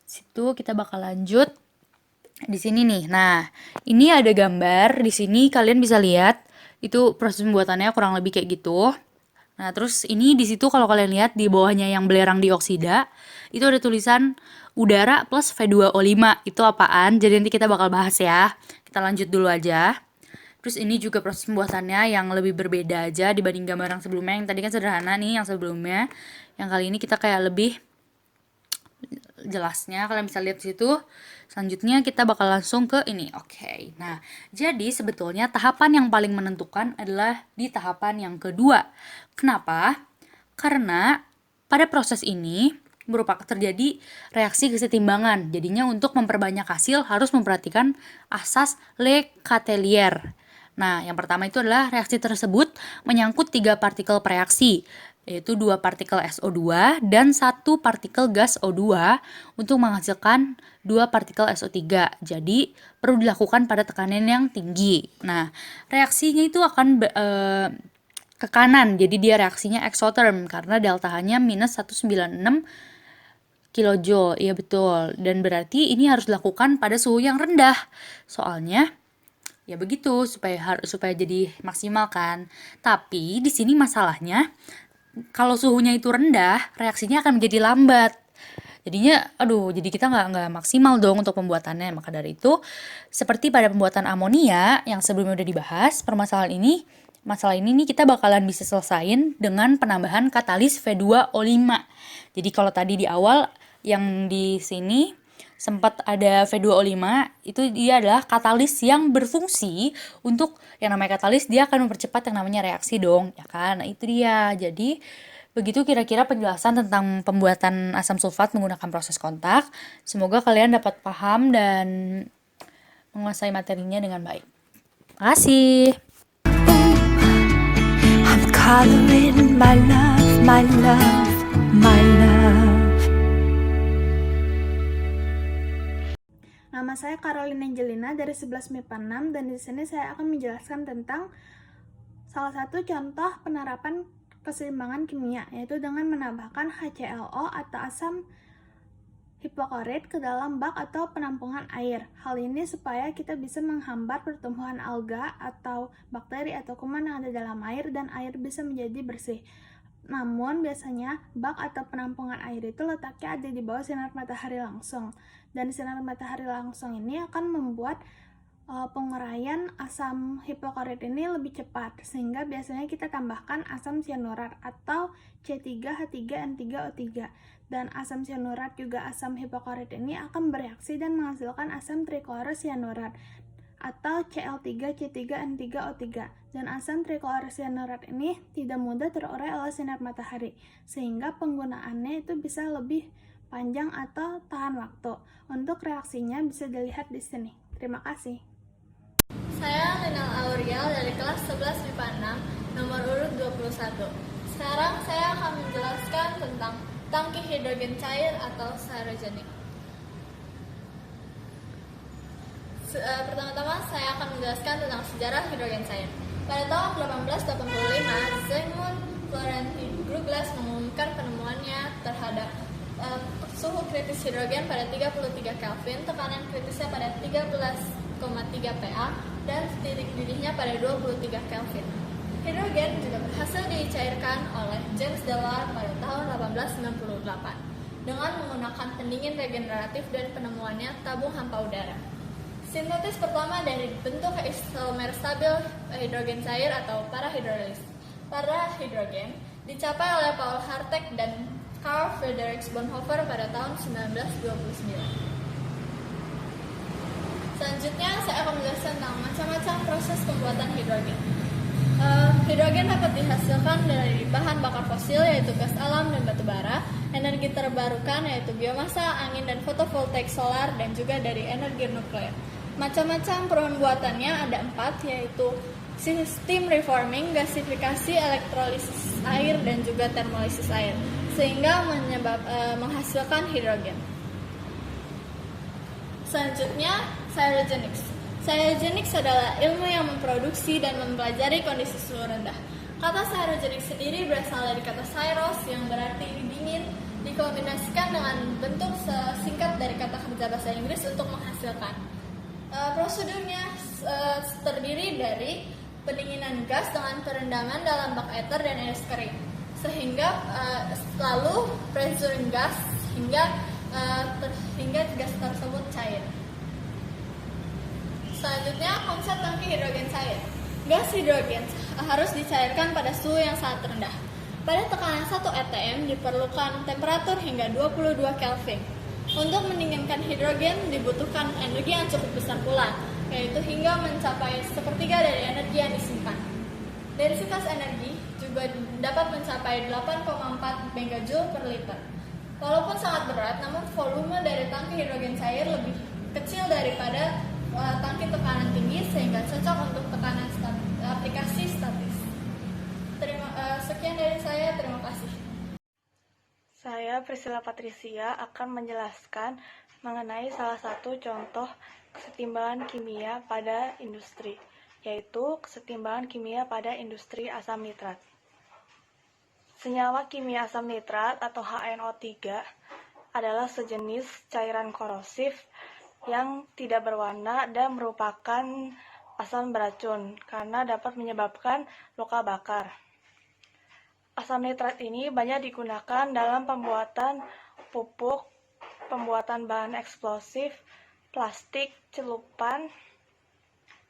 Situ kita bakal lanjut di sini nih. Nah, ini ada gambar di sini kalian bisa lihat itu proses pembuatannya kurang lebih kayak gitu. Nah, terus ini di situ kalau kalian lihat di bawahnya yang belerang dioksida, itu ada tulisan udara plus V2O5. Itu apaan? Jadi nanti kita bakal bahas ya. Kita lanjut dulu aja. Terus ini juga proses pembuatannya yang lebih berbeda aja dibanding gambar yang sebelumnya. Yang tadi kan sederhana nih yang sebelumnya. Yang kali ini kita kayak lebih jelasnya, kalian bisa lihat di situ. Selanjutnya kita bakal langsung ke ini. Oke. Nah, jadi sebetulnya tahapan yang paling menentukan adalah di tahapan yang kedua. Kenapa? Karena pada proses ini merupakan terjadi reaksi kesetimbangan. Jadinya untuk memperbanyak hasil harus memperhatikan asas Le Chatelier. Nah, yang pertama itu adalah reaksi tersebut menyangkut 3 partikel pereaksi, yaitu 2 partikel SO2 dan 1 partikel gas O2 untuk menghasilkan 2 partikel SO3. Jadi, perlu dilakukan pada tekanan yang tinggi. Nah, reaksinya itu akan ke kanan, jadi dia reaksinya exotherm karena delta H-nya minus 196 kilojoule. Iya betul, dan berarti ini harus dilakukan pada suhu yang rendah. Soalnya ya begitu supaya jadi maksimal kan. Tapi di sini masalahnya kalau suhunya itu rendah, reaksinya akan menjadi lambat. Jadinya, jadi kita nggak maksimal dong untuk pembuatannya. Maka dari itu, seperti pada pembuatan amonia yang sebelumnya udah dibahas, masalah ini nih kita bakalan bisa selesain dengan penambahan katalis V2O5. Jadi kalau tadi di awal yang di sini sempat ada V2O5, itu dia adalah katalis yang berfungsi untuk yang namanya katalis, dia akan mempercepat yang namanya reaksi dong, ya kan? Nah, itu dia. Jadi begitu kira-kira penjelasan tentang pembuatan asam sulfat menggunakan proses kontak. Semoga kalian dapat paham dan menguasai materinya dengan baik. Terima kasih. I'm coloring my love, my love, my love. Nama saya Caroline Angelina dari 11 MIPA 6 dan di sini saya akan menjelaskan tentang salah satu contoh penerapan keseimbangan kimia, yaitu dengan menambahkan HClO atau asam hipoklorit ke dalam bak atau penampungan air. Hal ini supaya kita bisa menghambat pertumbuhan alga atau bakteri atau kuman yang ada dalam air dan air bisa menjadi bersih. Namun biasanya bak atau penampungan air itu letaknya ada di bawah sinar matahari langsung. Dan sinar matahari langsung ini akan membuat penguraian asam hipoklorit ini lebih cepat, sehingga biasanya kita tambahkan asam sianurat atau C3H3N3O3. Dan asam sianurat juga asam hipoklorit ini akan bereaksi dan menghasilkan asam triklorosianurat atau Cl3C3N3O3. Dan asam triklorosianurat ini tidak mudah terurai oleh sinar matahari, sehingga penggunaannya itu bisa lebih panjang atau tahan waktu. Untuk reaksinya bisa dilihat di sini. Terima kasih. Saya Linal Auriel dari kelas 11 MIPA 6, nomor urut 21. Sekarang saya akan menjelaskan tentang tangki hidrogen cair atau cryogenic. Pertama-tama saya akan menjelaskan tentang sejarah hidrogen cair. Pada tahun 1885, Zygmunt Florentine Douglas mengumumkan penemuannya terhadap suhu kritis hidrogen pada 33 Kelvin, tekanan kritisnya pada 13,3 PA, dan titik didihnya pada 23 Kelvin. Hidrogen juga berhasil dicairkan oleh James Dewar pada tahun 1898 dengan menggunakan pendingin regeneratif dan penemuannya tabung hampa udara. Sintesis pertama dari bentuk isomer stabil hidrogen cair atau parahidrogen dicapai oleh Paul Hartek dan Carl Friedrich Bonhoeffer pada tahun 1929. Selanjutnya saya akan menjelaskan tentang macam-macam proses pembuatan hidrogen. Hidrogen dapat dihasilkan dari bahan bakar fosil yaitu gas alam dan batu bara, energi terbarukan yaitu biomasa, angin dan fotovoltaik solar, dan juga dari energi nuklir. Macam-macam pembuatannya ada 4, yaitu steam reforming, gasifikasi, elektrolisis air, dan juga termolisis air, sehingga menghasilkan hidrogen. Selanjutnya, cryogenics. Cryogenics adalah ilmu yang memproduksi dan mempelajari kondisi suhu rendah. Kata cryogenics sendiri berasal dari kata cyros yang berarti dingin, dikombinasikan dengan bentuk singkat dari kata kerja bahasa Inggris untuk menghasilkan. Prosedurnya terdiri dari pendinginan gas dengan perendaman dalam bak ether dan es krim, sehingga lalu pressure gas hingga gas tersebut cair. Selanjutnya, konsep tangki hidrogen cair. Gas hidrogen harus dicairkan pada suhu yang sangat rendah. Pada tekanan 1 atm diperlukan temperatur hingga 22 Kelvin. Untuk mendinginkan hidrogen dibutuhkan energi yang cukup besar pula, yaitu hingga mencapai sepertiga dari energi yang disimpan. Densitas energi juga dapat mencapai 8,4 MJ per liter. Walaupun sangat berat, namun volume dari tangki hidrogen cair lebih kecil daripada tangki tekanan tinggi, sehingga cocok untuk tekanan aplikasi statis. Sekian dari saya, terima kasih. Saya Priscilla Patricia akan menjelaskan mengenai salah satu contoh kesetimbangan kimia pada industri, yaitu kesetimbangan kimia pada industri asam nitrat. Senyawa kimia asam nitrat atau HNO3 adalah sejenis cairan korosif yang tidak berwarna dan merupakan asam beracun karena dapat menyebabkan luka bakar. Asam nitrat ini banyak digunakan dalam pembuatan pupuk, pembuatan bahan eksplosif, plastik, celupan,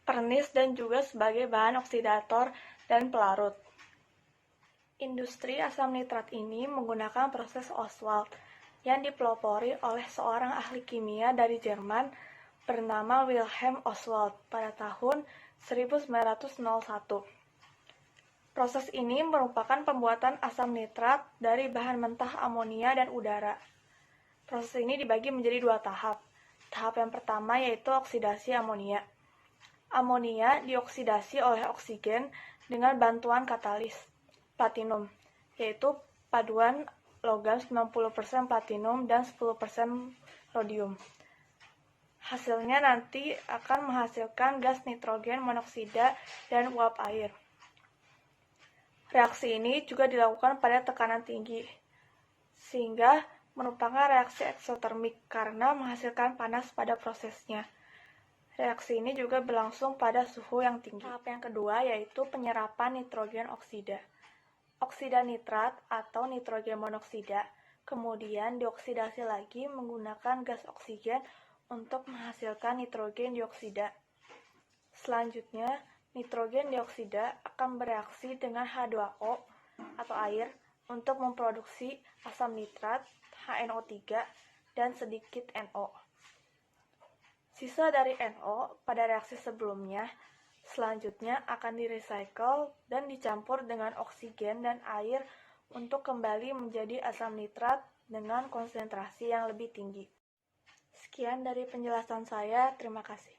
pernis, dan juga sebagai bahan oksidator dan pelarut. Industri asam nitrat ini menggunakan proses Ostwald yang dipelopori oleh seorang ahli kimia dari Jerman bernama Wilhelm Ostwald pada tahun 1901. Proses ini merupakan pembuatan asam nitrat dari bahan mentah amonia dan udara. Proses ini dibagi menjadi 2 tahap. Tahap yang pertama yaitu oksidasi amonia. Amonia dioksidasi oleh oksigen dengan bantuan katalis platinum, yaitu paduan logam 90% platinum dan 10% rhodium. Hasilnya nanti akan menghasilkan gas nitrogen monoksida dan uap air. Reaksi ini juga dilakukan pada tekanan tinggi, sehingga merupakan reaksi eksotermik karena menghasilkan panas pada prosesnya. Reaksi ini juga berlangsung pada suhu yang tinggi. Tahap yang kedua yaitu penyerapan nitrogen oksida. Oksida nitrat atau nitrogen monoksida kemudian dioksidasi lagi menggunakan gas oksigen untuk menghasilkan nitrogen dioksida. Selanjutnya, nitrogen dioksida akan bereaksi dengan H2O atau air untuk memproduksi asam nitrat, HNO3, dan sedikit NO. Sisa dari NO pada reaksi sebelumnya selanjutnya akan direcycle dan dicampur dengan oksigen dan air untuk kembali menjadi asam nitrat dengan konsentrasi yang lebih tinggi. Sekian dari penjelasan saya, terima kasih.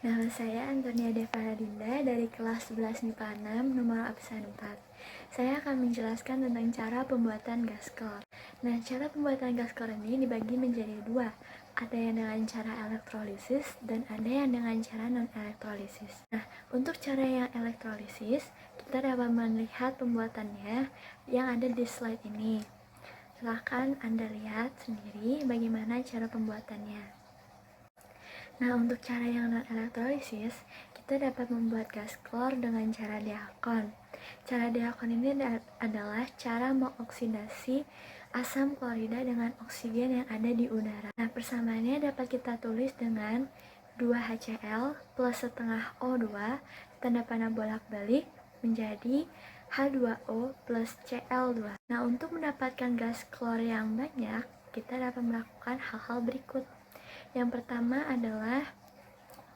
Nama saya Antonia Deva Radinda dari kelas 11 MIPA 6 nomor absen 4. Saya akan menjelaskan tentang cara pembuatan gas klor. Nah, cara pembuatan gas klor ini dibagi menjadi 2. Ada yang dengan cara elektrolisis dan ada yang dengan cara non-elektrolisis. Nah, untuk cara yang elektrolisis, kita dapat melihat pembuatannya yang ada di slide ini. Silahkan Anda lihat sendiri bagaimana cara pembuatannya. Nah, untuk cara yang non-elektrolisis, kita dapat membuat gas klor dengan cara diakon. Cara diakon ini adalah cara mengoksidasi asam klorida dengan oksigen yang ada di udara. Nah, persamaannya dapat kita tulis dengan 2HCl plus setengah O2, tanda panah bolak-balik, menjadi H2O plus Cl2. Nah, untuk mendapatkan gas klor yang banyak, kita dapat melakukan hal-hal berikut. Yang pertama adalah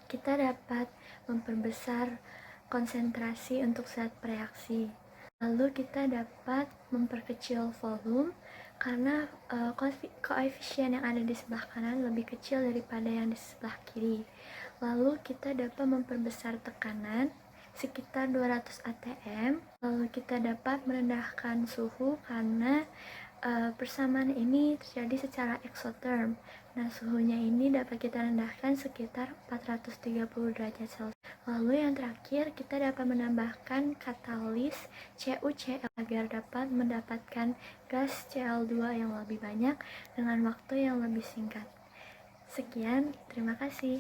kita dapat memperbesar konsentrasi untuk saat bereaksi. Lalu kita dapat memperkecil volume karena koefisien yang ada di sebelah kanan lebih kecil daripada yang di sebelah kiri. Lalu kita dapat memperbesar tekanan sekitar 200 atm. Lalu kita dapat merendahkan suhu karena persamaan ini terjadi secara exotherm. Nah, suhunya ini dapat kita rendahkan sekitar 430 derajat Celcius. Lalu yang terakhir, kita dapat menambahkan katalis CuCl agar dapat mendapatkan gas Cl2 yang lebih banyak dengan waktu yang lebih singkat. Sekian, terima kasih.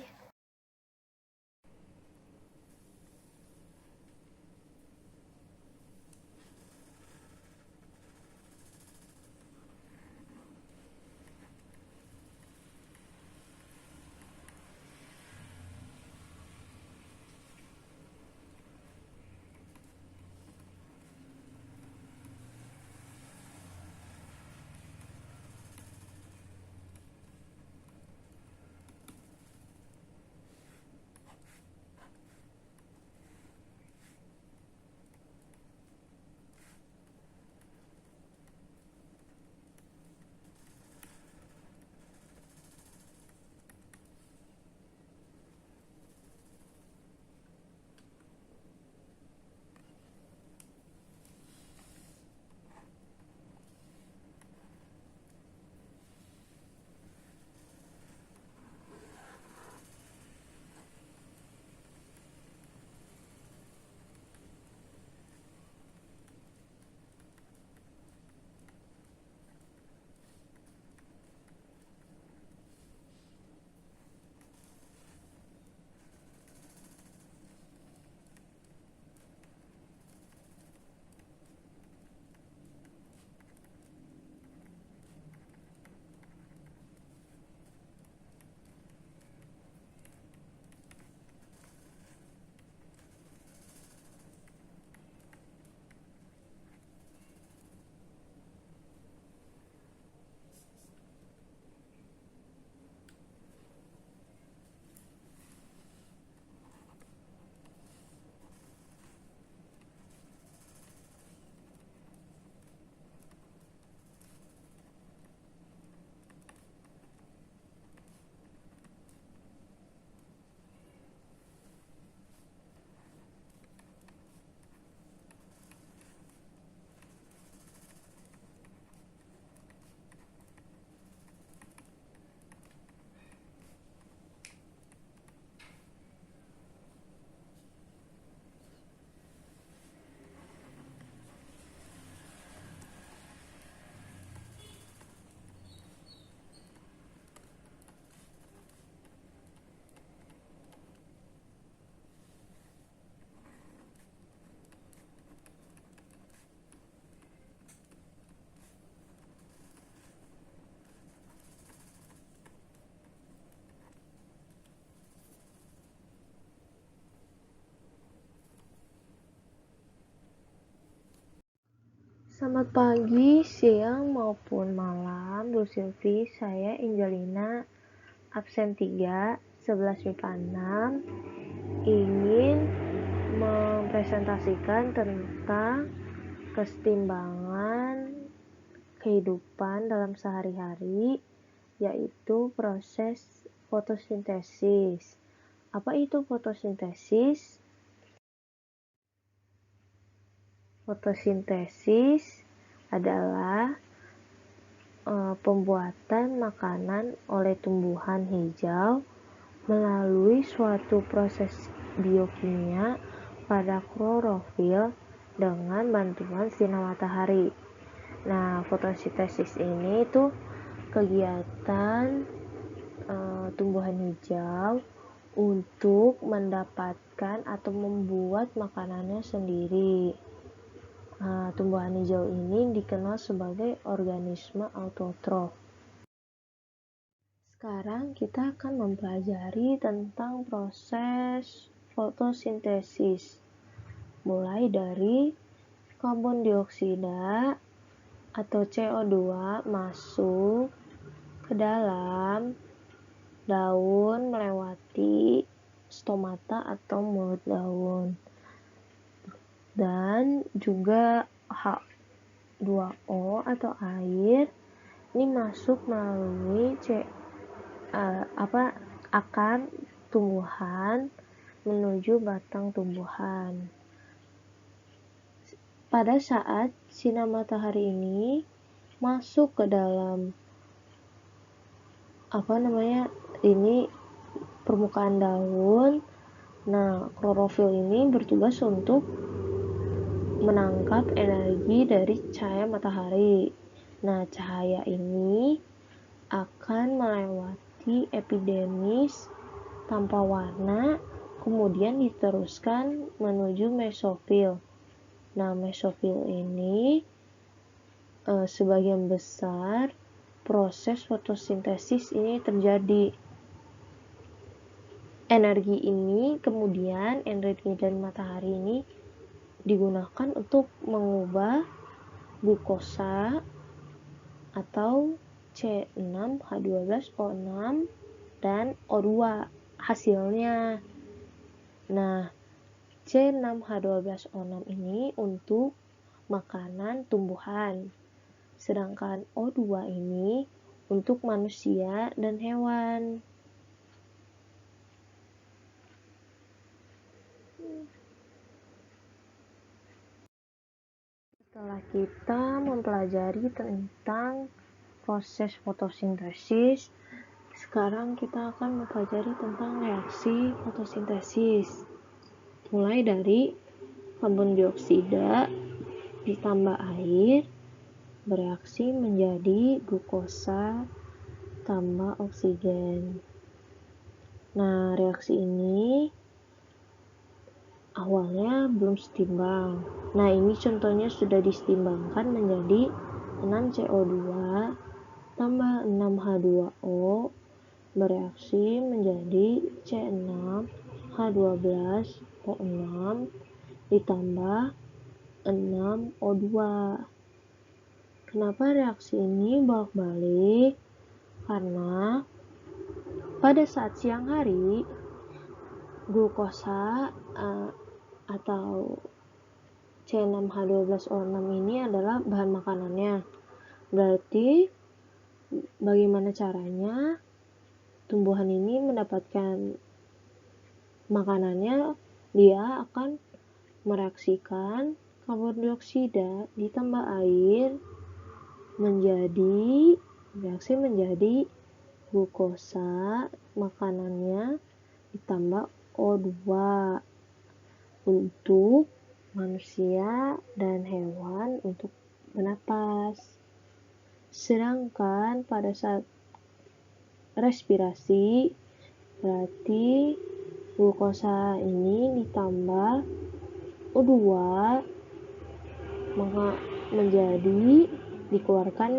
Selamat pagi, siang, maupun malam, Bu Silvi. Saya Angelina, absen 3, 11 MIPA 6, ingin mempresentasikan tentang kesetimbangan kehidupan dalam sehari-hari, yaitu proses fotosintesis. Apa itu fotosintesis? Fotosintesis adalah pembuatan makanan oleh tumbuhan hijau melalui suatu proses biokimia pada klorofil dengan bantuan sinar matahari. Nah, fotosintesis ini itu kegiatan tumbuhan hijau untuk mendapatkan atau membuat makanannya sendiri. Tumbuhan hijau ini dikenal sebagai organisme autotrof. Sekarang kita akan mempelajari tentang proses fotosintesis, mulai dari karbon dioksida atau CO2 masuk ke dalam daun melewati stomata atau mulut daun, dan juga H2O atau air ini masuk melalui akar tumbuhan menuju batang tumbuhan. Pada saat sinar matahari ini masuk ke dalam permukaan daun, nah klorofil ini bertugas untuk menangkap energi dari cahaya matahari. Nah, cahaya ini akan melewati epidermis tanpa warna, kemudian diteruskan menuju mesofil. Nah, mesofil ini sebagian besar proses fotosintesis ini terjadi. Energi dari matahari ini digunakan untuk mengubah glukosa atau C6H12O6 dan O2 hasilnya. Nah, C6H12O6 ini untuk makanan tumbuhan, sedangkan O2 ini untuk manusia dan hewan. Setelah kita mempelajari tentang proses fotosintesis, sekarang kita akan mempelajari tentang reaksi fotosintesis. Mulai dari karbon dioksida ditambah air bereaksi menjadi glukosa tambah oksigen. Nah, reaksi ini awalnya belum setimbang. Nah, ini contohnya sudah disetimbangkan menjadi 6CO2 tambah 6H2O bereaksi menjadi C6H12O6 ditambah 6O2. Kenapa reaksi ini bolak-balik? Karena pada saat siang hari glukosa atau C6H12O6 ini adalah bahan makanannya. Berarti bagaimana caranya tumbuhan ini mendapatkan makanannya? Dia akan mereaksikan karbon dioksida ditambah air menjadi glukosa makanannya ditambah O2 untuk manusia dan hewan untuk bernapas. Sedangkan pada saat respirasi berarti glukosa ini ditambah O2 maka dikeluarkan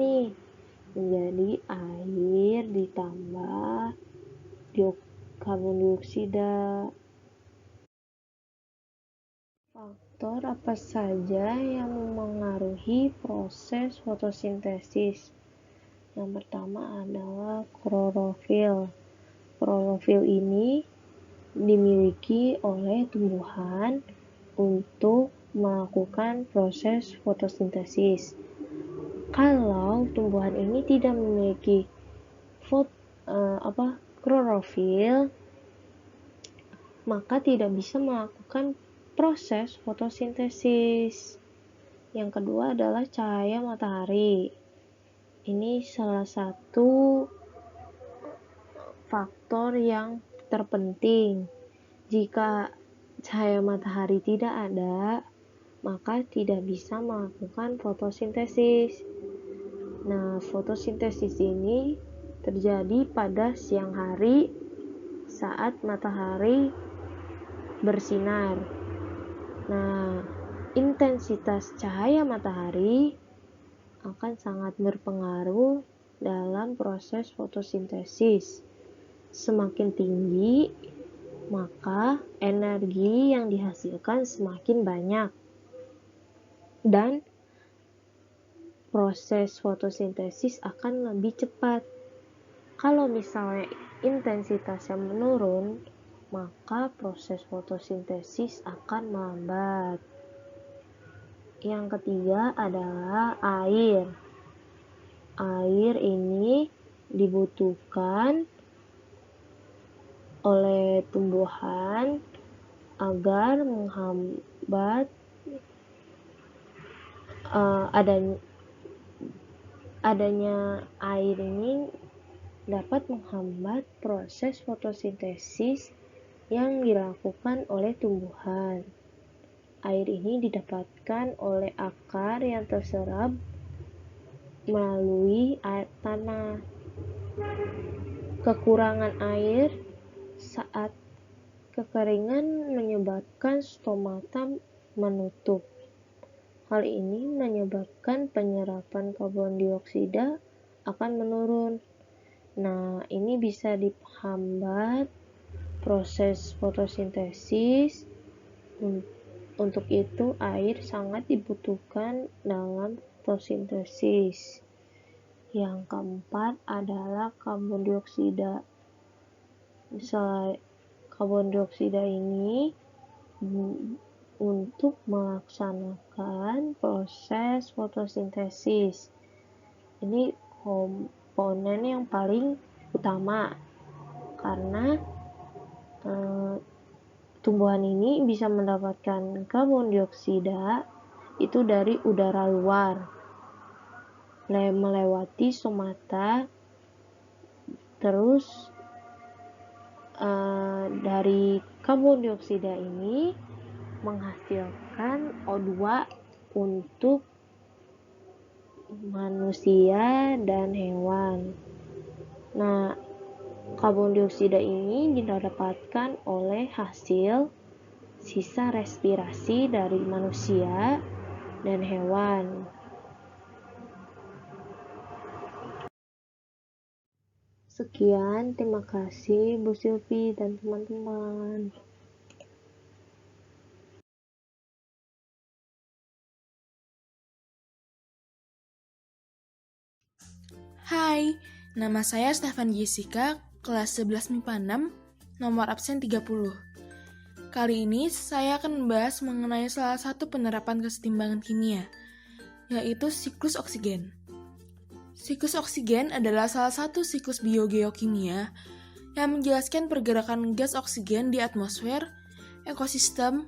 menjadi air ditambah karbon dioksida. Faktor apa saja yang memengaruhi proses fotosintesis? Yang pertama adalah klorofil. Klorofil ini dimiliki oleh tumbuhan untuk melakukan proses fotosintesis. Kalau tumbuhan ini tidak memiliki klorofil, maka tidak bisa melakukan proses fotosintesis. Yang kedua adalah cahaya matahari. Ini salah satu faktor yang terpenting. Jika cahaya matahari tidak ada, maka tidak bisa melakukan fotosintesis. Nah, fotosintesis ini terjadi pada siang hari saat matahari bersinar. Nah, intensitas cahaya matahari akan sangat berpengaruh dalam proses fotosintesis. Semakin tinggi, maka energi yang dihasilkan semakin banyak. Dan proses fotosintesis akan lebih cepat. Kalau misalnya intensitasnya menurun, maka proses fotosintesis akan melambat. Yang ketiga adalah air. Air ini dibutuhkan oleh tumbuhan agar menghambat adanya air ini dapat menghambat proses fotosintesis yang dilakukan oleh tumbuhan. Air ini didapatkan oleh akar yang terserap melalui tanah. Kekurangan air saat kekeringan menyebabkan stomata menutup. Hal ini menyebabkan penyerapan karbon dioksida akan menurun. Nah, ini bisa dihambat proses fotosintesis. Untuk itu, air sangat dibutuhkan dalam fotosintesis. Yang keempat adalah karbon dioksida. Karbon dioksida ini untuk melaksanakan proses fotosintesis. Ini komponen yang paling utama karena tumbuhan ini bisa mendapatkan karbon dioksida itu dari udara luar melewati stomata, terus dari karbon dioksida ini menghasilkan O2 untuk manusia dan hewan. Nah, karbon dioksida ini didapatkan oleh hasil sisa respirasi dari manusia dan hewan. Sekian, terima kasih Bu Silvi dan teman-teman. Hai, nama saya Stefan Jessica, kelas 11 MIPA 6, nomor absen 30. Kali ini saya akan membahas mengenai salah satu penerapan kesetimbangan kimia, yaitu siklus oksigen. Siklus oksigen adalah salah satu siklus biogeokimia yang menjelaskan pergerakan gas oksigen di atmosfer, ekosistem,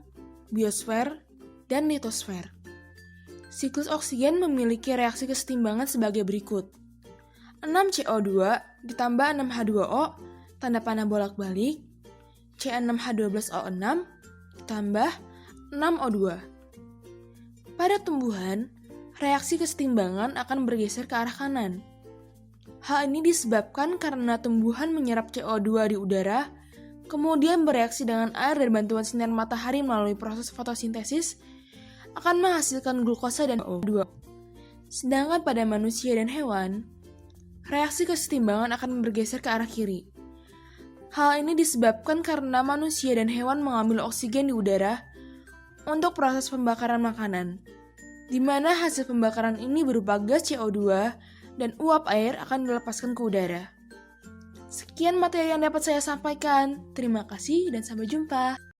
biosfer, dan litosfer. Siklus oksigen memiliki reaksi kesetimbangan sebagai berikut. 6CO2 ditambah 6H2O, tanda panah bolak-balik, C6H12O6 ditambah 6O2. Pada tumbuhan, reaksi kesetimbangan akan bergeser ke arah kanan. Hal ini disebabkan karena tumbuhan menyerap CO2 di udara, kemudian bereaksi dengan air dan bantuan sinar matahari melalui proses fotosintesis, akan menghasilkan glukosa dan O2. Sedangkan pada manusia dan hewan, reaksi kesetimbangan akan bergeser ke arah kiri. Hal ini disebabkan karena manusia dan hewan mengambil oksigen di udara, untuk proses pembakaran makanan, di mana hasil pembakaran ini berupa gas CO2 dan uap air akan dilepaskan ke udara. Sekian materi yang dapat saya sampaikan. Terima kasih dan sampai jumpa.